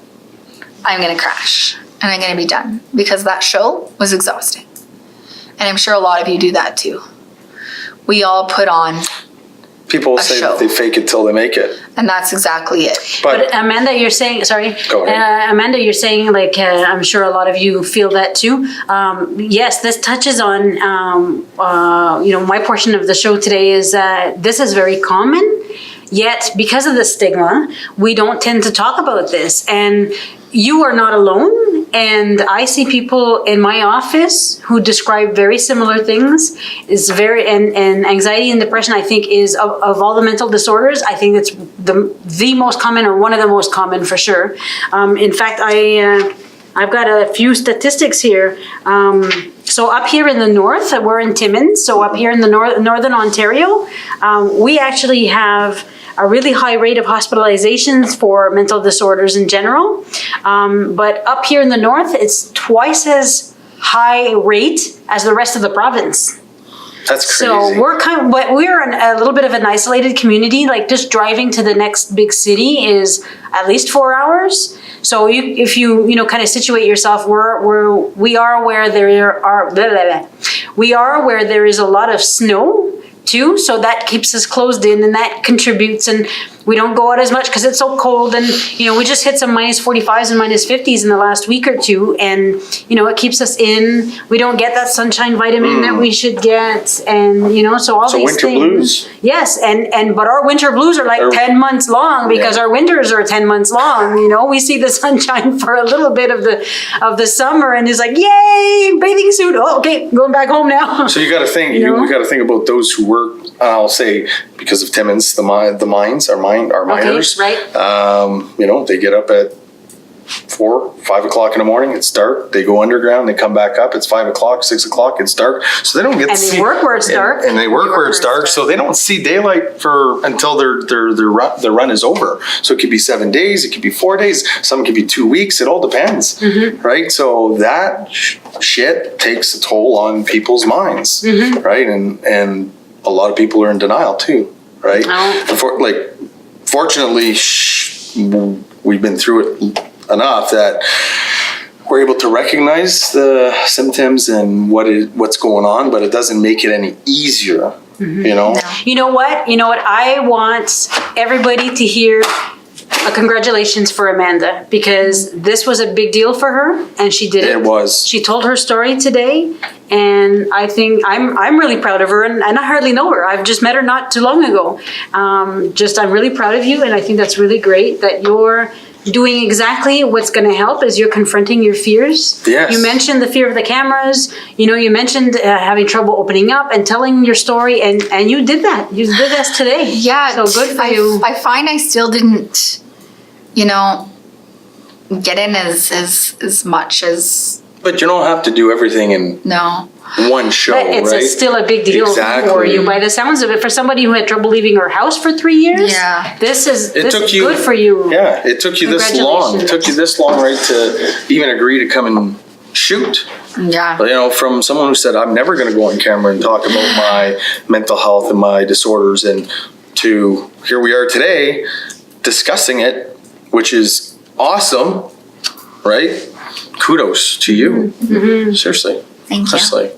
Speaker 4: I'm gonna crash. and I'm going to be done, because that show was exhausting. And I'm sure a lot of you do that too. We all put on,
Speaker 2: People
Speaker 4: a
Speaker 2: say
Speaker 4: show.
Speaker 2: that they fake it till they make it.
Speaker 4: and that's exactly it.
Speaker 5: But Amanda, you're saying, sorry.
Speaker 2: Go ahead.
Speaker 5: Amanda, you're saying, like, I'm sure a lot of you feel that too. Yes, this touches on, my portion of the show today is this is very common. Yet, because of the stigma, we don't tend to talk about this. And you are not alone. And I see people in my office who describe very similar things. And anxiety and depression, I think, is of all the mental disorders, I think it's the most common, or one of the most common for sure. In fact, I've got a few statistics here. So up here in the north, we're in Timmins. So up here in the northern Ontario, we actually have a really high rate of hospitalizations for mental disorders in general. But up here in the north, it's twice as high rate as the rest of the province.
Speaker 2: That's crazy.
Speaker 5: So we're a little bit of an isolated community. Like, just driving to the next big city is at least 4 hours. So if you kind of situate yourself, we are aware there is a lot of snow too, so that keeps us closed in, and that contributes, and we don't go out as much because it's so cold, and we just hit some minus 45s and minus 50s in the last week or two, and it keeps us in. We don't get that sunshine vitamin that we should get, and so all these
Speaker 2: winter
Speaker 5: things.
Speaker 2: blues.
Speaker 5: Yes, but our winter blues are like 10 months long, because our winters are 10 months long. We see the sunshine for a little bit of the summer, and it's like, yay, bathing suit. Oh, okay, going back home now.
Speaker 2: So you got to think. We got to think about those who work. I'll say, because of Timmins, the mines, our miners.
Speaker 5: Okay, right.
Speaker 2: They get up at 4, 5 o'clock in the morning. It's dark. They go underground. They come back up. It's 5 o'clock, 6 o'clock. It's dark. So they don't get to see.
Speaker 5: And they work where it's dark.
Speaker 2: And they work where it's dark. So they don't see daylight until their run is over. So it could be 7 days. It could be 4 days. Some could be 2 weeks. It all depends, right? So that shit takes a toll on people's minds, right? And a lot of people are in denial too, right? Fortunately, we've been through it enough that we're able to recognize the symptoms and what's going on, but it doesn't make it any easier, You know what? I want everybody to hear a congratulations for Amanda, because this was a big deal for her, and she did it. It was.
Speaker 5: She told her story today, and I think I'm really proud of her, and I hardly know her. I've just met her not too long ago. I'm really proud of you, and I think that's really great that you're doing exactly what's going to help as you're confronting your fears.
Speaker 2: Yes.
Speaker 5: You mentioned the fear of the cameras. You mentioned having trouble opening up and telling your story, and you did that. You did this today.
Speaker 4: Yeah.
Speaker 5: So good for you.
Speaker 4: I find I still didn't, get in as much as.
Speaker 2: But you don't have to do everything in
Speaker 4: No.
Speaker 2: one show,
Speaker 5: But it's
Speaker 2: right?
Speaker 5: still a big deal for you, by the sounds of it. For somebody who had trouble leaving her house for 3 years,
Speaker 4: Yeah.
Speaker 5: this is good for you.
Speaker 2: Yeah, it took you this long. It took you this long, right, to even agree to come and shoot.
Speaker 4: Yeah.
Speaker 2: But, from someone who said, I'm never going to go on camera and talk about my mental health and my disorders, and to here we are today discussing it, which is awesome, right? Kudos to you. Seriously.
Speaker 4: Thank you.
Speaker 2: Seriously.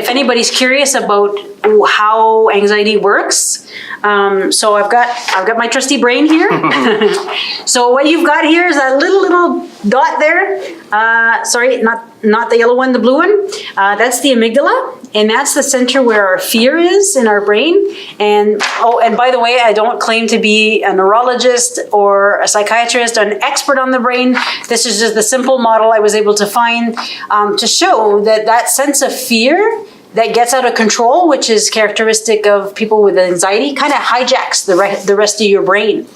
Speaker 5: If anybody's curious about how anxiety works, so I've got my trusty brain here. So what you've got here is that little dot there. Sorry, not the yellow one, the blue one. That's the amygdala, and that's the center where our fear is in our brain. And by the way, I don't claim to be a neurologist or a psychiatrist or an expert on the brain. This is just the simple model I was able to find to show that sense of fear that gets out of control, which is characteristic of people with anxiety, kind of hijacks the rest of your brain.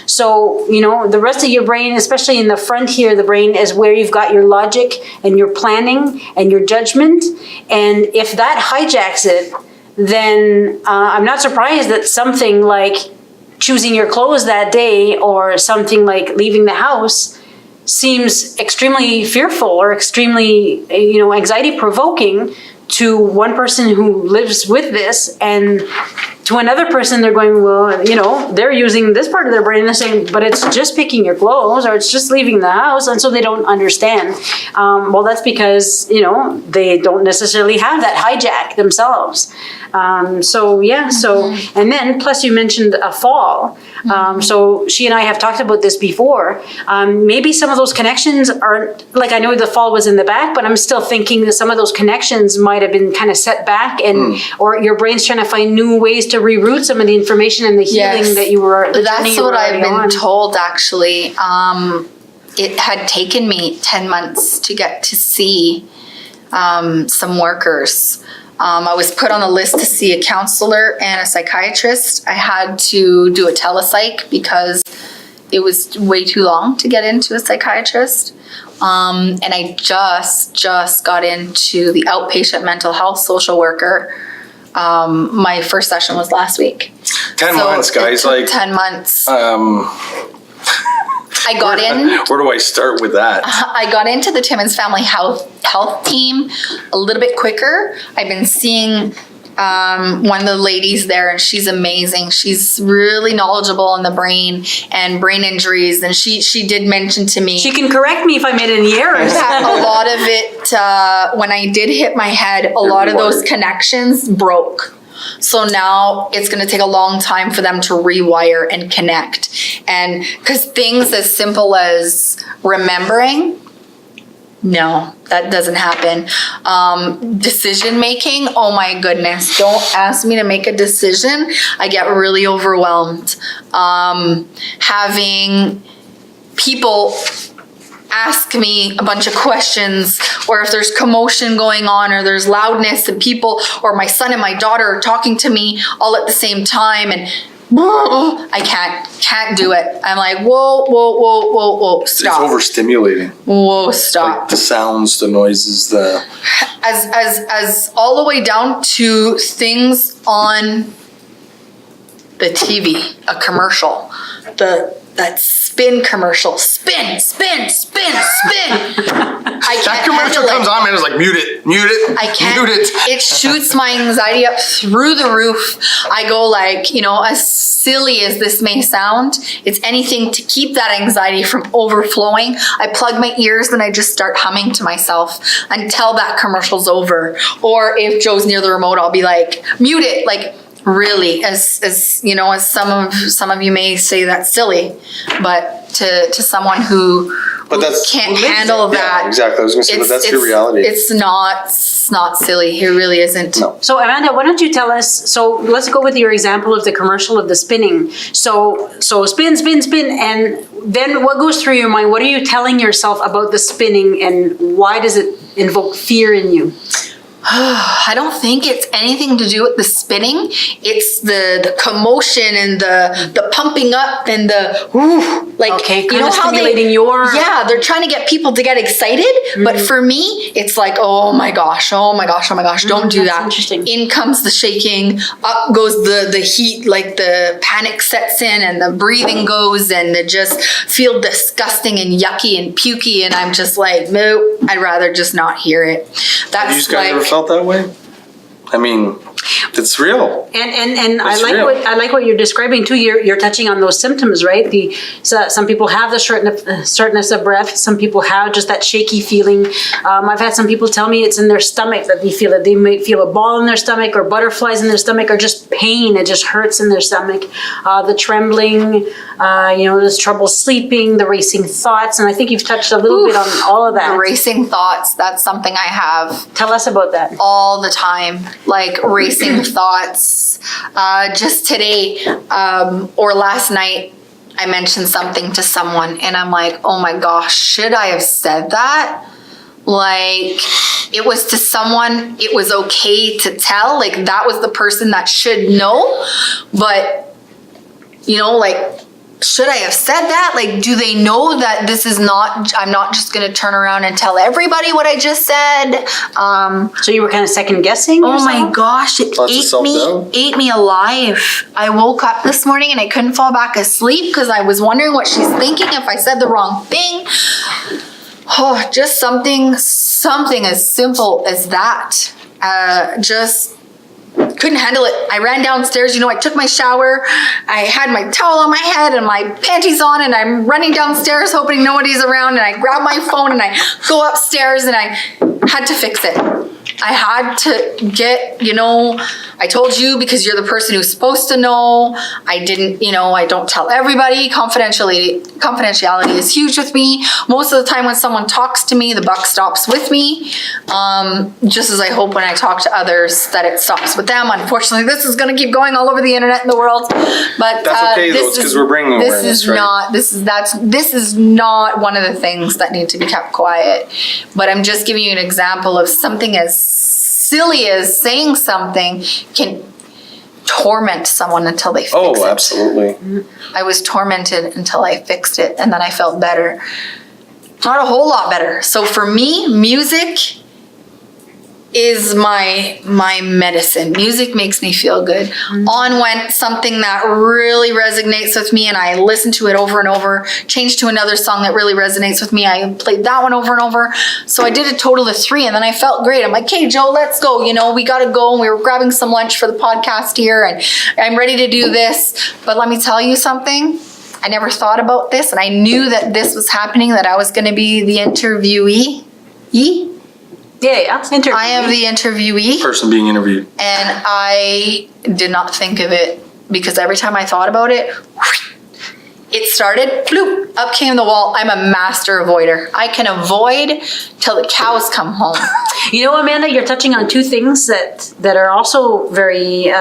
Speaker 5: So, the rest of your brain, especially in the front here, the brain is where you've got your logic and your planning and your judgment. And if that hijacks it, then I'm not surprised that something like choosing your clothes that day or something like leaving the house seems extremely fearful or extremely, anxiety provoking to one person who lives with this, and to another person, they're going, well, you know, they're using this part of their brain and they're saying, but it's just picking your clothes or it's just leaving the house. And so they don't understand. Well, that's because, you know, they don't necessarily have that hijack themselves. And then plus you mentioned a fall. So she and I have talked about this before. Maybe some of those connections aren't, like, I know the fall was in the back, but I'm still thinking that some of those connections might have been kind of set back and, or your brain's trying to find new ways to reroute some of the information and the healing that you were,
Speaker 4: that's what I've been told, actually. It had taken me 10 months to get to see some workers. I was put on the list to see a counselor and a psychiatrist. I had to do a telepsych because it was way too long to get into a psychiatrist. And I just got into the outpatient mental health social worker. My first session was last week.
Speaker 2: 10 months, guys.
Speaker 4: Like 10 months. I got
Speaker 2: Where do I start with that?
Speaker 4: I got into the Timmins Family Health team a little bit quicker. I've been seeing one of the ladies there, and she's amazing. She's really knowledgeable on the brain and brain injuries, and she did mention to me.
Speaker 5: She can correct me if I made any errors.
Speaker 4: That a lot of it, when I did hit my head, a lot of those connections broke. So now it's going to take a long time for them to rewire and connect. And because things as simple as remembering, no, that doesn't happen. Decision making, oh my goodness, don't ask me to make a decision. I get really overwhelmed. Having people ask me a bunch of questions, or if there's commotion going on or there's loudness and people, or my son and my daughter are talking to me all at the same time, and I can't do it. I'm like, whoa, stop.
Speaker 2: It's overstimulating.
Speaker 4: Whoa, stop.
Speaker 2: Like the sounds, the noises,
Speaker 4: as all the way down to things on the TV, a commercial, that spin commercial, spin.
Speaker 2: That commercial comes on and it's like, mute it.
Speaker 4: I can't.
Speaker 2: Mute it.
Speaker 4: It shoots my anxiety up through the roof. I go like, you know, as silly as this may sound, it's anything to keep that anxiety from overflowing. I plug my ears and I just start humming to myself until that commercial's over. Or if Joe's near the remote, I'll be like, mute it. Like, really, as you know, as some of you may say that's silly, but to someone who can't handle that.
Speaker 2: Yeah, exactly. I was going to say, but that's your reality.
Speaker 4: It's not silly. It really isn't.
Speaker 2: No.
Speaker 5: So Amanda, why don't you tell us, so let's go with your example of the commercial of the spinning. So spin, and then what goes through your mind? What are you telling yourself about the spinning, and why does it invoke fear in you?
Speaker 4: I don't think it's anything to do with the spinning. It's the commotion and the pumping up and the like.
Speaker 5: Okay,
Speaker 4: you know how they're trying to get people to get excited. Mm-hmm. But for me, it's like, oh my gosh, don't do that.
Speaker 5: Interesting.
Speaker 4: In comes the shaking, up goes the heat, like the panic sets in and the breathing goes, and it just feel disgusting and yucky and pukey, and I'm just like, no, I'd rather just not hear it. That's
Speaker 2: you guys ever felt that way? I mean, it's real.
Speaker 5: And I like what you're describing too. You're touching on those symptoms, right? Some people have the shortness of breath. Some people have just that shaky feeling. I've had some people tell me it's in their stomach that they feel it. They might feel a ball in their stomach, or butterflies in their stomach, or just pain. It just hurts in their stomach. The trembling, there's trouble sleeping, the racing thoughts, and I think you've touched a little bit on all of that.
Speaker 4: The racing thoughts. That's something I have.
Speaker 5: Tell us about that.
Speaker 4: All the time, like racing thoughts. Just today or last night, I mentioned something to someone and I'm like, oh my gosh, should I have said that? Like, it was to someone, it was okay to tell, like that was the person that should know, but like, should I have said that? Like, do they know that this is not, I'm not just going to turn around and tell everybody what I just said.
Speaker 5: So you were kind of second guessing yourself?
Speaker 4: Oh my gosh, it ate me alive. I woke up this morning and I couldn't fall back asleep because I was wondering what she's thinking if I said the wrong thing. Oh, just something as simple as that. Just couldn't handle it. I ran downstairs, I took my shower. I had my towel on my head and my panties on, and I'm running downstairs hoping nobody's around, and I grab my phone and I go upstairs, and I had to fix it. I had to get, I told you because you're the person who's supposed to know. I didn't, I don't tell everybody. Confidentiality is huge with me. Most of the time when someone talks to me, the buck stops with me. Just as I hope when I talk to others that it stops with them. Unfortunately, this is going to keep going all over the internet and the world. But
Speaker 2: That's okay though, because we're bringing awareness, right?
Speaker 4: This is not one of the things that need to be kept quiet. But I'm just giving you an example of something as silly as saying something can torment someone until they fix it.
Speaker 2: Oh, absolutely.
Speaker 4: I was tormented until I fixed it, and then I felt better. Not a whole lot better. So for me, music is my medicine. Music makes me feel good. On went something that really resonates with me, and I listen to it over and over. Changed to another song that really resonates with me. I played that one over and over. So I did a total of 3, and then I felt great. I'm like, hey, Joe, let's go. We got to go. And we were grabbing some lunch for the podcast here, and I'm ready to do this. But let me tell you something. I never thought about this, and I knew that this was happening, that I was going to be the interviewee.
Speaker 5: Yeah.
Speaker 4: I am the interviewee.
Speaker 2: Person being interviewed.
Speaker 4: And I did not think of it, because every time I thought about it, it started, bloop, up came the wall. I'm a master avoider. I can avoid till the cows come home.
Speaker 5: Amanda, you're touching on 2 things that are also very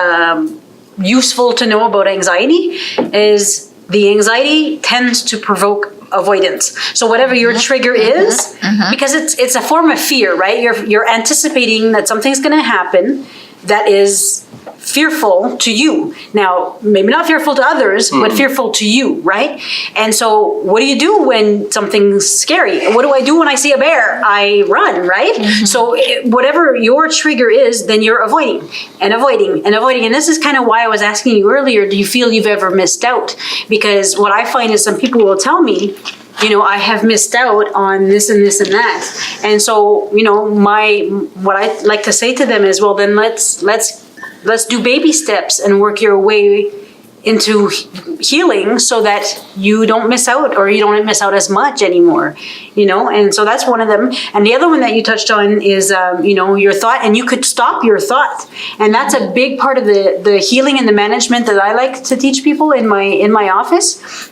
Speaker 5: useful to know about anxiety. Is the anxiety tends to provoke avoidance. So whatever your trigger is, because it's a form of fear, right? You're anticipating that something's going to happen that is fearful to you. Now, maybe not fearful to others, but fearful to you, right? And so what do you do when something's scary? What do I do when I see a bear? I run, right? So whatever your trigger is, then you're avoiding and avoiding and avoiding. And this is kind of why I was asking you earlier, do you feel you've ever missed out? Because what I find is some people will tell me, I have missed out on this and this and that. And so, what I like to say to them is, well, then let's do baby steps and work your way into healing so that you don't miss out, or you don't miss out as much anymore, and so that's one of them. And the other one that you touched on is, your thought, and you could stop your thought. And that's a big part of the healing and the management that I like to teach people in my office.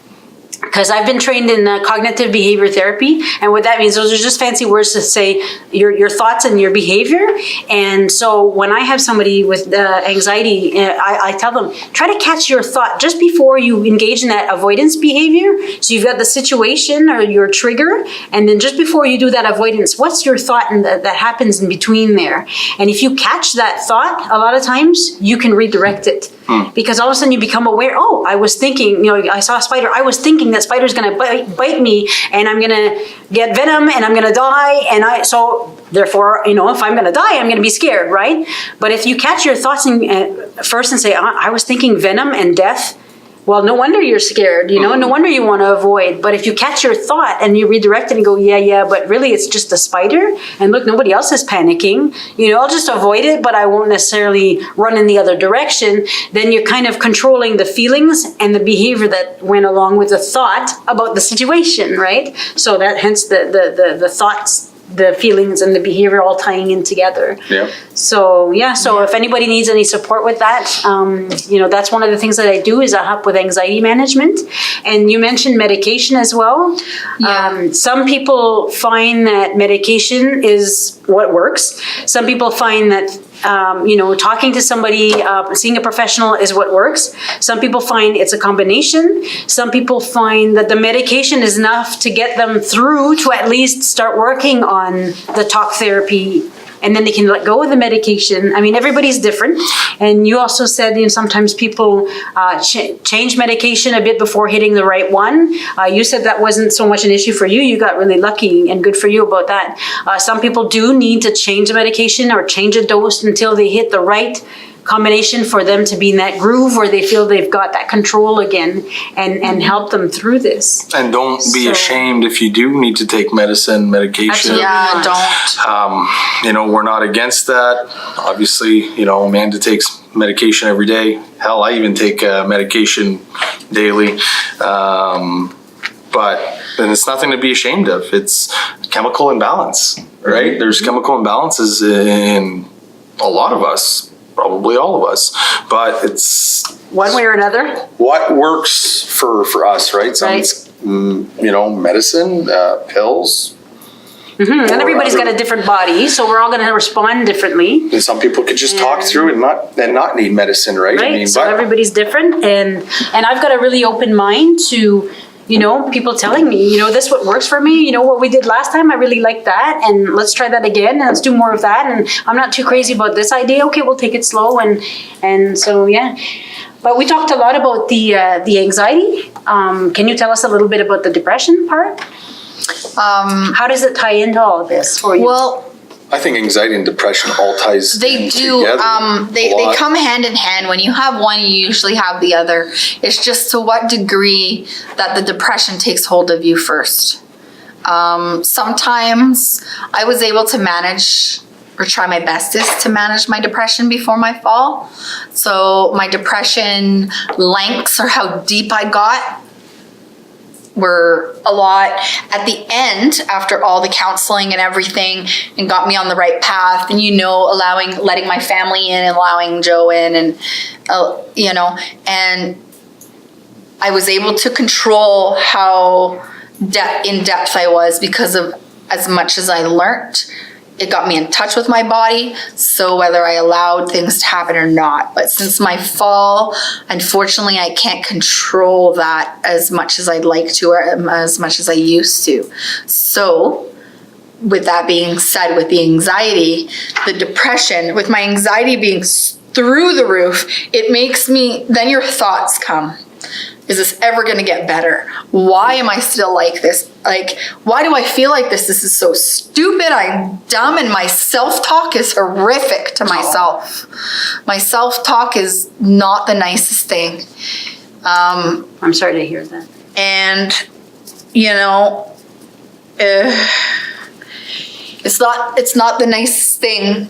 Speaker 5: Because I've been trained in cognitive behavior therapy, and what that means, those are just fancy words to say your thoughts and your behavior. And so when I have somebody with anxiety, I tell them, try to catch your thought just before you engage in that avoidance behavior. So you've got the situation or your trigger, and then just before you do that avoidance, what's your thought and that happens in between there? And if you catch that thought, a lot of times you can redirect it. Because all of a sudden you become aware, oh, I was thinking, I saw a spider. I was thinking that spider's going to bite me, and I'm going to get venom, and I'm going to die. So therefore, if I'm going to die, I'm going to be scared, right? But if you catch your thoughts first and say, I was thinking venom and death, well, no wonder you're scared, no wonder you want to avoid. But if you catch your thought and you redirect it and go, yeah, but really it's just a spider, and look, nobody else is panicking, I'll just avoid it, but I won't necessarily run in the other direction, then you're kind of controlling the feelings and the behavior that went along with the thought about the situation, right? So that hence the thoughts, the feelings and the behavior all tying in together.
Speaker 2: Yeah.
Speaker 5: So if anybody needs any support with that, that's one of the things that I do is I help with anxiety management. And you mentioned medication as well.
Speaker 4: Yeah.
Speaker 5: Some people find that medication is what works. Some people find that talking to somebody, seeing a professional is what works. Some people find it's a combination. Some people find that the medication is enough to get them through to at least start working on the talk therapy, and then they can let go of the medication. I mean, everybody's different. And you also said, sometimes people change medication a bit before hitting the right one. You said that wasn't so much an issue for you. You got really lucky, and good for you about that. Some people do need to change the medication or change a dose until they hit the right combination for them to be in that groove where they feel they've got that control again, and help them through this.
Speaker 2: And don't be ashamed if you do need to take medication.
Speaker 5: Absolutely.
Speaker 4: Yeah, don't.
Speaker 2: We're not against that. Obviously, Amanda takes medication every day. Hell, I even take medication daily. And it's nothing to be ashamed of. It's chemical imbalance, right? There's chemical imbalances in a lot of us, probably all of us, but it's
Speaker 5: One way or another.
Speaker 2: what works for us, right? Some, medicine, pills.
Speaker 5: And everybody's got a different body, so we're all going to respond differently.
Speaker 2: And some people could just talk through and not need medicine, right?
Speaker 5: Right. So everybody's different, and I've got a really open mind to, people telling me, this what works for me. What we did last time, I really like that, and let's try that again, and let's do more of that. And I'm not too crazy about this idea. Okay, we'll take it slow, and so yeah. But we talked a lot about the anxiety. Can you tell us a little bit about the depression part? How does it tie into all of this for you?
Speaker 4: Well,
Speaker 2: I think anxiety and depression all ties
Speaker 4: they
Speaker 2: in
Speaker 4: do.
Speaker 2: together
Speaker 4: They
Speaker 2: a lot.
Speaker 4: come hand in hand. When you have one, you usually have the other. It's just to what degree that the depression takes hold of you first. Sometimes I was able to manage or try my bestest to manage my depression before my fall. So my depression lengths or how deep I got were a lot. At the end, after all the counseling and everything, and got me on the right path, and letting my family in, and allowing Joe in, and and I was able to control how in depth I was because of as much as I learned. It got me in touch with my body, so whether I allowed things to happen or not. But since my fall, unfortunately, I can't control that as much as I'd like to, or as much as I used to. So with that being said, with the anxiety, the depression, with my anxiety being through the roof, it makes me, then your thoughts come. Is this ever going to get better? Why am I still like this? Like, why do I feel like this? This is so stupid. I'm dumb, and my self-talk is horrific to myself. My self-talk is not the nicest thing.
Speaker 5: I'm sorry to hear that.
Speaker 4: And, it's not the nicest thing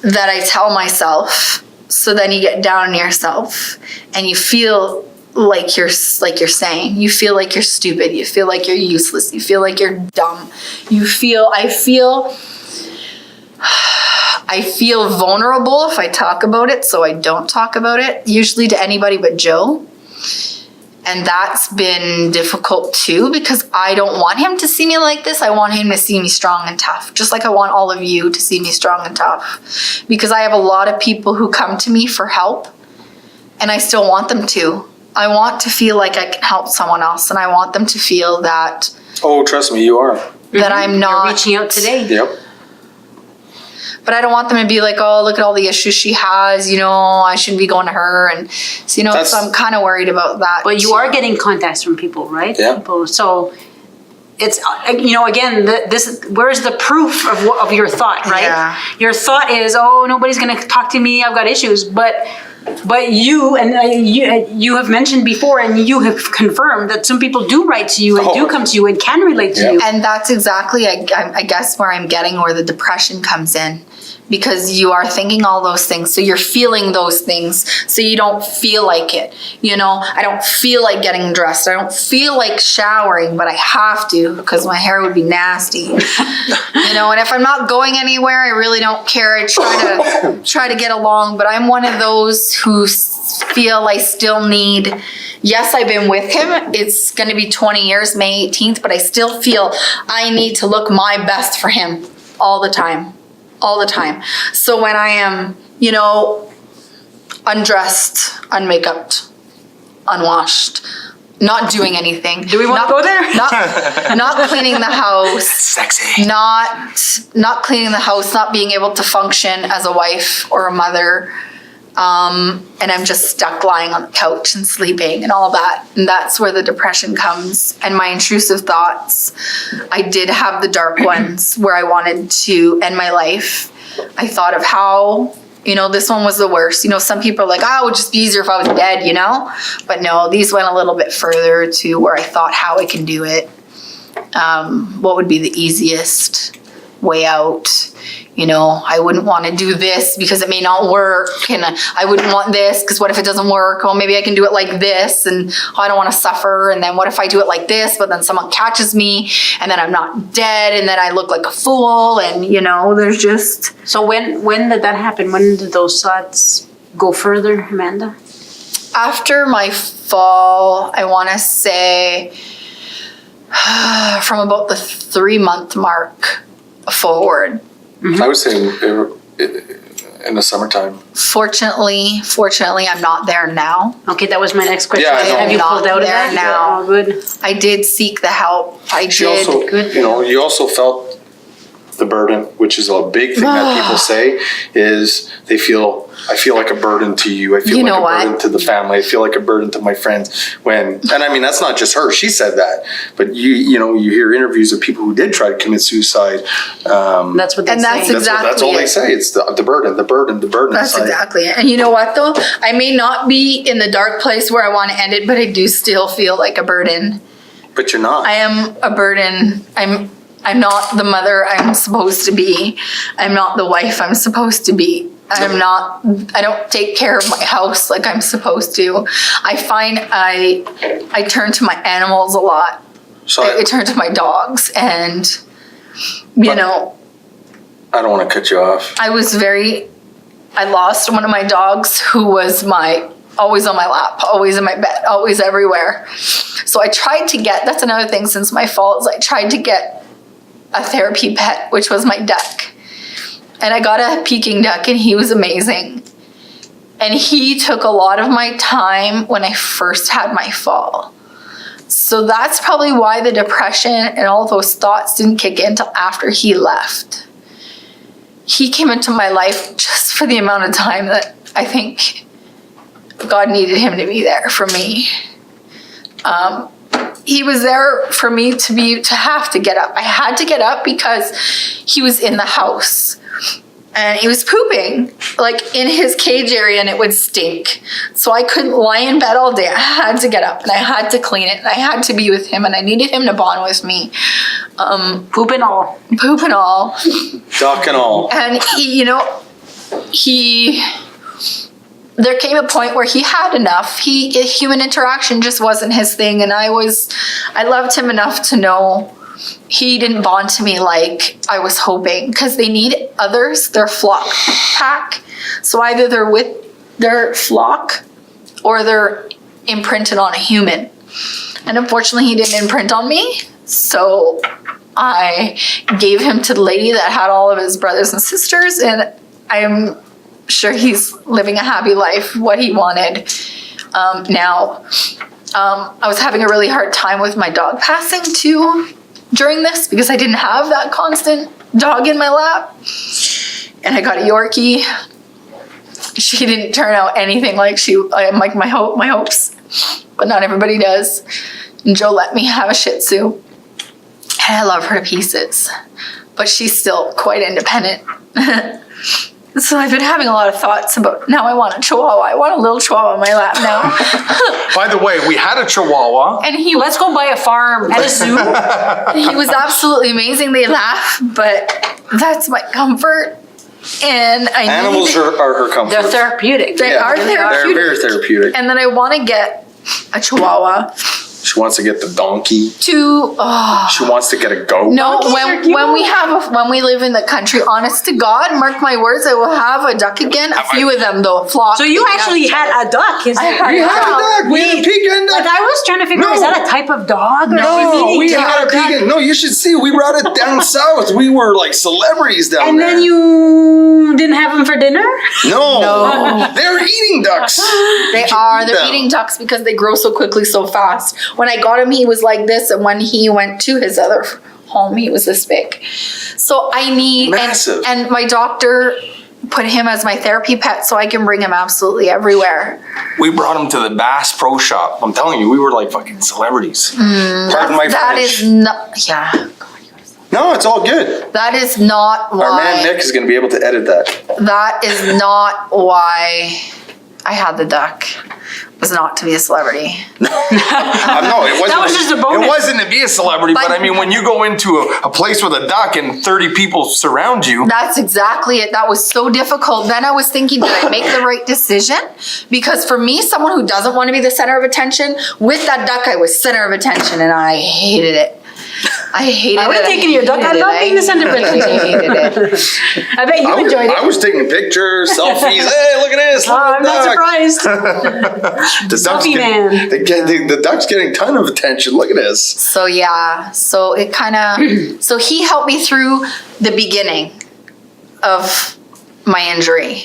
Speaker 4: that I tell myself. So then you get down on yourself, and you feel like you're saying, you feel like you're stupid, you feel like you're useless, you feel like you're dumb, I feel vulnerable if I talk about it, so I don't talk about it, usually to anybody but Joe. And that's been difficult too, because I don't want him to see me like this. I want him to see me strong and tough, just like I want all of you to see me strong and tough, because I have a lot of people who come to me for help, and I still want them to. I want to feel like I can help someone else, and I want them to feel that.
Speaker 2: Oh, trust me, you are.
Speaker 4: That I'm not.
Speaker 5: You're reaching out today.
Speaker 2: Yep.
Speaker 4: But I don't want them to be like, oh, look at all the issues she has, I shouldn't be going to her. And, so I'm kind of worried about that.
Speaker 5: But you are getting contacts from people, right?
Speaker 2: Yeah.
Speaker 5: People. So it's, again, where's the proof of your thought, right?
Speaker 4: Yeah.
Speaker 5: Your thought is, oh, nobody's going to talk to me, I've got issues. But you have mentioned before, and you have confirmed that some people do write to you and do come to you and can relate to you.
Speaker 4: And that's exactly, I guess, where the depression comes in. Because you are thinking all those things, so you're feeling those things, so you don't feel like it. I don't feel like getting dressed. I don't feel like showering, but I have to because my hair would be nasty. And if I'm not going anywhere, I really don't care. I try to get along, but I'm one of those who feel I still need. Yes, I've been with him. It's going to be 20 years, May 18th, but I still feel I need to look my best for him all the time. All the time. So when I am, undressed, unmakeuped, unwashed, not doing anything.
Speaker 5: Do we want to go there?
Speaker 4: Not cleaning the house.
Speaker 2: Sexy.
Speaker 4: Not cleaning the house, not being able to function as a wife or a mother. And I'm just stuck lying on the couch and sleeping and all that. And that's where the depression comes. And my intrusive thoughts, I did have the dark ones where I wanted to end my life. I thought of how, this one was the worst. Some people are like, oh, it would just be easier if I was dead, But no, these went a little bit further to where I thought how I can do it. What would be the easiest? weigh out, I wouldn't want to do this because it may not work, and I wouldn't want this because what if it doesn't work? Well, maybe I can do it like this, and I don't want to suffer. And then what if I do it like this, but then someone catches me, and then I'm not dead, and then I look like a fool, and there's just.
Speaker 5: So when did that happen? When did those thoughts go further, Amanda?
Speaker 4: After my fall, I want to say from about the 3-month mark forward.
Speaker 2: I would say in the summertime.
Speaker 4: Fortunately, I'm not there now.
Speaker 5: Okay, that was my next question.
Speaker 2: Yeah, I know.
Speaker 5: Have you pulled out of
Speaker 4: There
Speaker 5: that?
Speaker 4: now.
Speaker 5: Oh, good.
Speaker 4: I did seek the help. I
Speaker 2: She
Speaker 4: did.
Speaker 2: also, you also felt the burden, which is a big thing that people say, is I feel like a burden to you. I feel like a burden to the family. I feel like a burden to my friends. And I mean, that's not just her. She said that. But you hear interviews of people who did try to commit suicide.
Speaker 5: That's what they
Speaker 4: And
Speaker 5: say.
Speaker 2: That's all they say. It's the burden.
Speaker 4: That's
Speaker 2: It's like,
Speaker 4: exactly it. And you know what though? I may not be in the dark place where I want to end it, but I do still feel like a burden.
Speaker 2: But you're not.
Speaker 4: I am a burden. I'm not the mother I'm supposed to be. I'm not the wife I'm supposed to be. I don't take care of my house like I'm supposed to. I find I turn to my animals a lot.
Speaker 2: So
Speaker 4: I turn to my dogs, and
Speaker 2: I don't want to cut you off.
Speaker 4: I lost one of my dogs who was always on my lap, always in my bed, always everywhere. So I tried to that's another thing since my fall, is I tried to get a therapy pet, which was my duck. And I got a Peking duck, and he was amazing. And he took a lot of my time when I first had my fall. So that's probably why the depression and all those thoughts didn't kick in until after he left. He came into my life just for the amount of time that I think God needed him to be there for me. He was there for me to have to get up. I had to get up because he was in the house and he was pooping like in his cage area, and it would stink. So I couldn't lie in bed all day. I had to get up and I had to clean it, and I had to be with him, and I needed him to bond with me.
Speaker 5: Poop and all.
Speaker 4: Poop and all.
Speaker 2: Duck and all.
Speaker 4: And there came a point where he had enough. Human interaction just wasn't his thing, and I loved him enough to know he didn't bond to me like I was hoping, because they need others, their flock pack. So either they're with their flock or they're imprinted on a human. And unfortunately, he didn't imprint on me. So I gave him to the lady that had all of his brothers and sisters, and I'm sure he's living a happy life, what he wanted. Now, I was having a really hard time with my dog passing too during this, because I didn't have that constant dog in my lap. And I got a Yorkie. She didn't turn out anything like my hopes, but not everybody does. And Joe let me have a Shih Tzu, and I love her to pieces, but she's still quite independent. So I've been having a lot of thoughts about, now I want a Chihuahua. I want a little Chihuahua in my lap now.
Speaker 2: By the way, we had a Chihuahua.
Speaker 4: And
Speaker 5: Let's go buy a farm at a zoo.
Speaker 4: he was absolutely amazing. They laugh, but that's my comfort. And
Speaker 2: Animals are her comfort.
Speaker 5: They're therapeutic.
Speaker 4: They are therapeutic.
Speaker 2: They're very therapeutic.
Speaker 4: And then I want to get a Chihuahua
Speaker 2: She wants to get the donkey.
Speaker 4: to
Speaker 2: She wants to get a goat.
Speaker 4: no, when we live in the country, honest to God, mark my words, I will have a duck again. A few of them though, flock.
Speaker 5: So you actually had a duck?
Speaker 4: I had
Speaker 2: We had a duck. We had a Peking duck.
Speaker 5: Like I was trying to figure out, is that a type of dog? Or
Speaker 2: No, we
Speaker 5: to
Speaker 2: had
Speaker 5: have
Speaker 2: a Peking. No, you should see. We brought it down south. We were like celebrities down
Speaker 5: And
Speaker 2: there.
Speaker 5: then you didn't have them for dinner?
Speaker 2: No. They're eating ducks.
Speaker 4: They're eating ducks because they grow so quickly, so fast. When I got him, he was like this, and when he went to his other home, he was this big. So I need,
Speaker 2: Massive.
Speaker 4: and my doctor put him as my therapy pet, so I can bring him absolutely everywhere.
Speaker 2: We brought him to the Bass Pro Shop. I'm telling you, we were like fucking celebrities. Pardon my
Speaker 4: That
Speaker 2: French.
Speaker 4: is not, yeah.
Speaker 2: No, it's all good.
Speaker 4: That is not why.
Speaker 2: Our man Nick is going to be able to edit that.
Speaker 4: That is not why I had the duck. It was not to be a celebrity.
Speaker 2: No, it wasn't.
Speaker 5: That was just a bonus.
Speaker 2: It wasn't to be a celebrity, but
Speaker 4: But-
Speaker 2: I mean, when you go into a place with a duck and 30 people surround you,
Speaker 4: That's exactly it. That was so difficult. Then I was thinking, did I make the right decision? Because for me, someone who doesn't want to be the center of attention, with that duck, I was center of attention and I hated it. I hated it.
Speaker 5: I would have taken your duck. I love being the center of attention.
Speaker 4: I hated it.
Speaker 5: I bet you enjoyed it.
Speaker 2: I was taking pictures, selfies. Hey, look at this! Look at
Speaker 5: I'm
Speaker 2: the
Speaker 5: not
Speaker 2: duck.
Speaker 5: surprised.
Speaker 2: The duck's
Speaker 5: Selfie man.
Speaker 2: the duck's getting a ton of attention. Look at this.
Speaker 4: So yeah, so it kind of, so he helped me through the beginning of my injury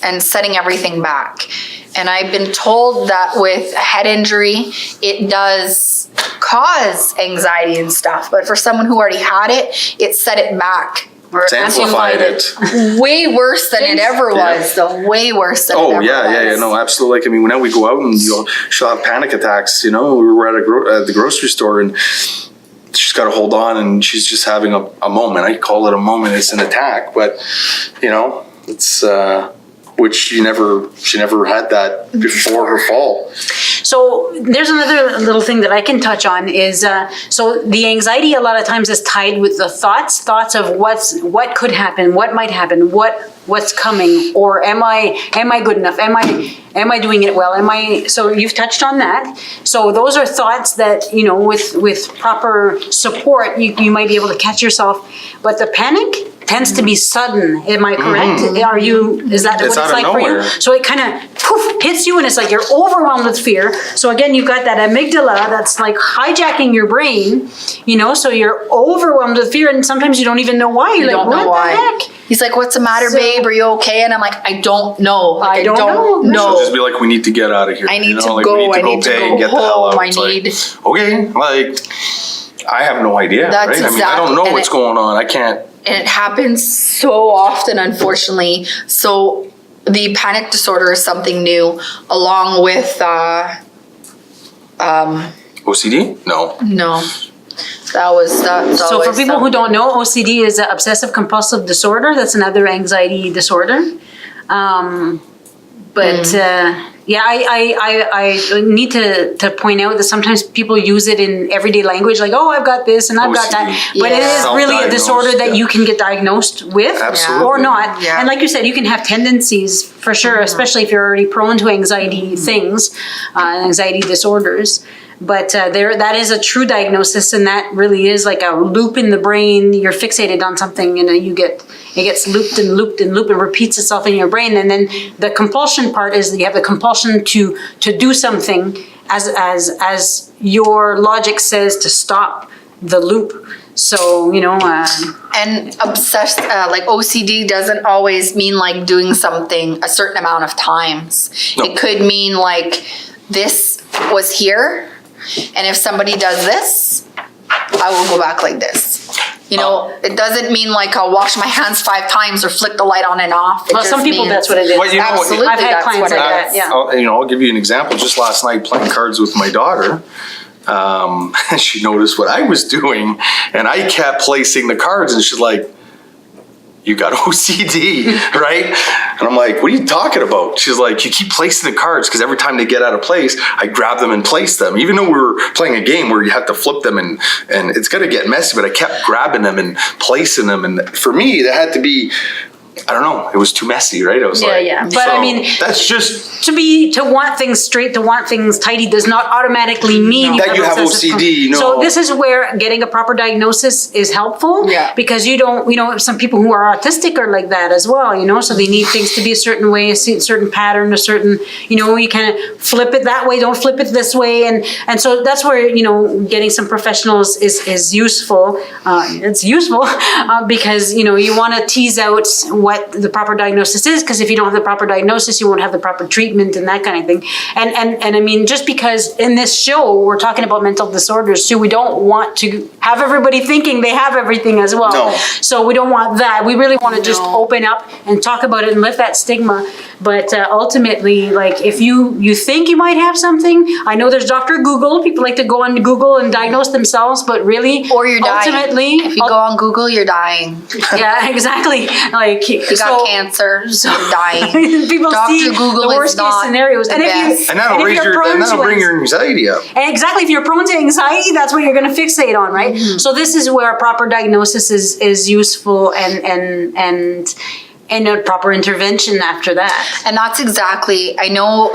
Speaker 4: and setting everything back. And I've been told that with head injury, it does cause anxiety and stuff. But for someone who already had it, it set it back. Or
Speaker 2: It's amplified it.
Speaker 4: way worse than it ever was. Though way worse than it
Speaker 2: Oh
Speaker 4: ever
Speaker 2: yeah,
Speaker 4: was.
Speaker 2: no, absolutely. Like I mean, whenever we go out and she'll have panic attacks. You know, we were at the grocery store and she's got to hold on, and she's just having a moment. I call it a moment. It's an attack, but you know, it's which she never had that before her fall.
Speaker 5: So there's another little thing that I can touch on is so the anxiety a lot of times is tied with the thoughts of what could happen, what might happen, what's coming, or am I good enough? Am I doing it well? So you've touched on that. So those are thoughts that, you know, with proper support you might be able to catch yourself. But the panic tends to be sudden. Am I correct? Is that
Speaker 2: It's
Speaker 5: what
Speaker 2: out
Speaker 5: it's
Speaker 2: of
Speaker 5: like for you?
Speaker 2: nowhere.
Speaker 5: So it kind of poof, hits you and it's like you're overwhelmed with fear. So again, you've got that amygdala that's like hijacking your brain, you know, so you're overwhelmed with fear and sometimes you don't even know why. You're
Speaker 4: You
Speaker 5: like,
Speaker 4: don't know
Speaker 5: what the
Speaker 4: why.
Speaker 5: heck?
Speaker 4: He's like, "What's the matter,
Speaker 5: So-
Speaker 4: babe? Are you okay?" And I'm like, "I don't know. Like,
Speaker 5: I don't know.
Speaker 2: She'll just be like, "We need to get out of here.
Speaker 4: I need
Speaker 2: you know,
Speaker 4: to
Speaker 2: like,
Speaker 4: go.
Speaker 2: We need to
Speaker 4: I
Speaker 2: go
Speaker 4: need to
Speaker 2: pay
Speaker 4: go
Speaker 2: and get the hell
Speaker 4: home.
Speaker 2: out."
Speaker 4: I
Speaker 2: It's like,
Speaker 4: need."
Speaker 2: okay, like I have no idea,
Speaker 4: That's
Speaker 2: right? I mean, I don't
Speaker 4: exactly-
Speaker 2: know
Speaker 4: and
Speaker 2: what's
Speaker 4: it-
Speaker 2: going on. I can't.
Speaker 4: And it happens so often, unfortunately. So the panic disorder is something new, along with
Speaker 2: OCD? No.
Speaker 4: no, that's
Speaker 5: So for
Speaker 4: always
Speaker 5: people who don't know, OCD is an obsessive compulsive disorder. That's another anxiety disorder. Yeah, I need to point out that sometimes people use it in everyday language, like, oh, I've got this and I've got that.
Speaker 2: OCD.
Speaker 5: But it
Speaker 4: Yeah.
Speaker 5: is really a disorder that
Speaker 2: Self-diagnosed,
Speaker 5: you can get diagnosed with
Speaker 2: Absolutely.
Speaker 5: or not.
Speaker 4: Yeah.
Speaker 5: And like you said, you can have tendencies for sure, especially if you're already prone to anxiety things, anxiety disorders. But that is a true diagnosis, and that really is like a loop in the brain. You're fixated on something, and it gets looped and looped and looped and repeats itself in your brain. And then the compulsion part is you have the compulsion to do something as your logic says to stop the loop. So, you know,
Speaker 4: and obsessed, like OCD doesn't always mean like doing something a certain amount of times.
Speaker 2: No.
Speaker 4: It could mean like this was here, and if somebody does this, I will go back like this. You know, it doesn't mean like I'll wash my hands 5 times or flick the light on and off. It
Speaker 5: well,
Speaker 4: just
Speaker 5: some people,
Speaker 4: means-
Speaker 5: that's what it is.
Speaker 2: Well, you know what-
Speaker 4: Absolutely,
Speaker 5: I've had
Speaker 4: that's
Speaker 5: clients
Speaker 4: what
Speaker 5: like
Speaker 4: it
Speaker 5: that,
Speaker 4: is.
Speaker 5: yeah.
Speaker 2: I'll give you an example. Just last night, playing cards with my daughter, she noticed what I was doing, and I kept placing the cards, and she's like, "You got OCD, right?" And I'm like, "What are you talking about?" She's like, "You keep placing the cards because every time they get out of place, I grab them and place them. Even though we were playing a game where you have to flip them and it's gonna get messy, but I kept grabbing them and placing them. And for me, that had to be, I don't know, it was too messy, right? I was like,
Speaker 5: yeah. But I mean,
Speaker 2: that's just
Speaker 5: to want things straight, to want things tidy does not automatically mean
Speaker 2: That you have
Speaker 5: obsessive
Speaker 2: OCD, no.
Speaker 5: So this is where getting a proper diagnosis is helpful.
Speaker 4: Yeah.
Speaker 5: Because you don't, you know, some people who are autistic are like that as well, you know, so they need things to be a certain way, a certain pattern, a certain, you know, you kind of flip it that way, don't flip it this way. And so that's where, you know, getting some professionals is useful. It's useful because, you know, you want to tease out what the proper diagnosis is, because if you don't have the proper diagnosis, you won't have the proper treatment and that kind of thing. And I mean, just because in this show we're talking about mental disorders too, we don't want to have everybody thinking they have everything as well.
Speaker 2: No.
Speaker 5: So we don't want that. We really want to just open up and talk about it and lift that stigma. But ultimately, like if you think you might have something, I know there's Dr. Google. People like to go on Google and diagnose themselves, but really,
Speaker 4: Or you're dying.
Speaker 5: ultimately,
Speaker 4: If you go on Google, you're dying.
Speaker 5: yeah, exactly. Like
Speaker 4: You got cancer, you're dying.
Speaker 5: People
Speaker 4: Dr.
Speaker 5: see
Speaker 4: Google
Speaker 5: the
Speaker 4: is
Speaker 5: worst case
Speaker 4: not
Speaker 5: scenarios.
Speaker 4: the
Speaker 5: And
Speaker 4: best.
Speaker 2: And that'll bring your anxiety up.
Speaker 5: And exactly, if you're prone to anxiety, that's what you're going to fixate on, right? So this is where a proper diagnosis is useful and a proper intervention after that.
Speaker 4: And that's exactly, I know,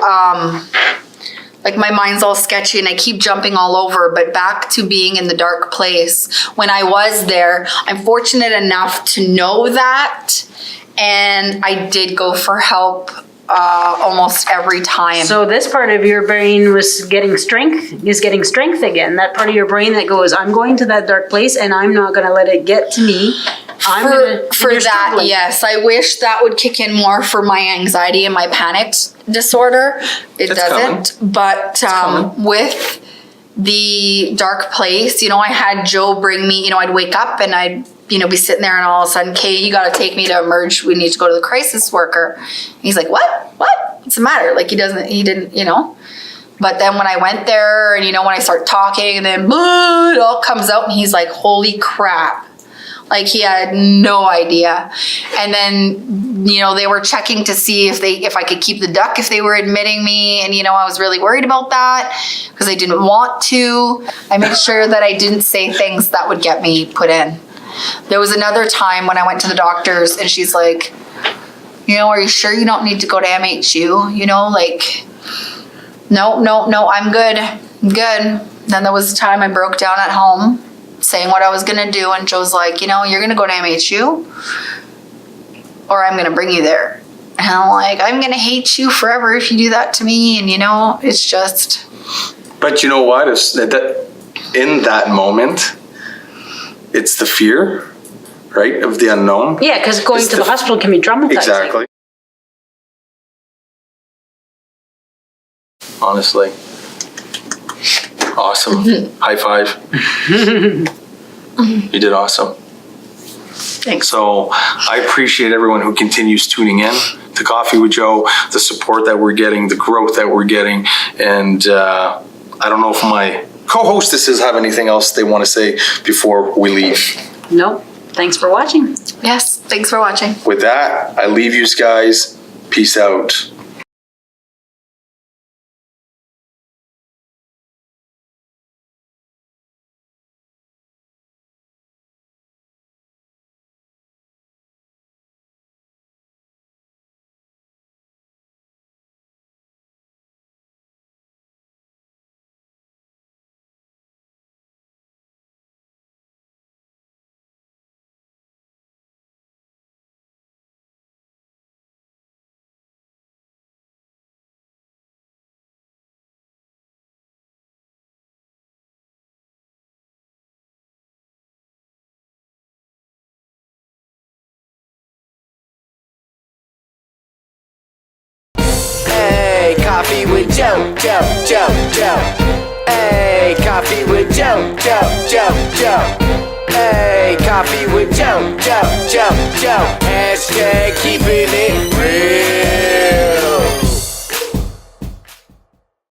Speaker 4: like my mind's all sketchy and I keep jumping all over, but back to being in the dark place. When I was there, I'm fortunate enough to know that. And I did go for help almost every time.
Speaker 5: So this part of your brain is getting strength again. That part of your brain that goes, I'm going to that dark place and I'm not going to let it get to me.
Speaker 4: For that, yes. I wish that would kick in more for my anxiety and my panic disorder. It
Speaker 2: It's
Speaker 4: doesn't. But with the dark place, I had Joe bring me, I'd wake up and I'd, be sitting there and all of a sudden, Kay, you got to take me to Emerge. We need to go to the crisis worker. And he's like, what? What's the matter? Like he didn't, But then when I went there and, when I start talking and then it all comes out and he's like, holy crap. Like he had no idea. And then, they were checking to see if I could keep the duck if they were admitting me. And, I was really worried about that because I didn't want to. I made sure that I didn't say things that would get me put in. There was another time when I went to the doctors and she's like, are you sure you don't need to go to MHU? No, I'm good. Then there was a time I broke down at home saying what I was going to do. And Joe's like, you're going to go to MHU or I'm going to bring you there. And I'm like, I'm going to hate you forever if you do that to me. And, it's just.
Speaker 2: But you know what? It's that in that moment, it's the fear, right, of the unknown.
Speaker 5: Yeah, because going to the hospital can be traumatizing.
Speaker 2: Exactly. Honestly. Awesome. High five. You did awesome.
Speaker 4: Thanks.
Speaker 2: So I appreciate everyone who continues tuning in to Coffee with Joe, the support that we're getting, the growth that we're getting. And I don't know if my co-hostesses have anything else they want to say before we leave.
Speaker 5: Nope. Thanks for watching.
Speaker 4: Yes, thanks for watching.
Speaker 2: With that, I leave you guys. Peace out.
Speaker 1: Hey, coffee with Joe. Hey, coffee with Joe. Hey, coffee with Joe. Hashtag keeping it real.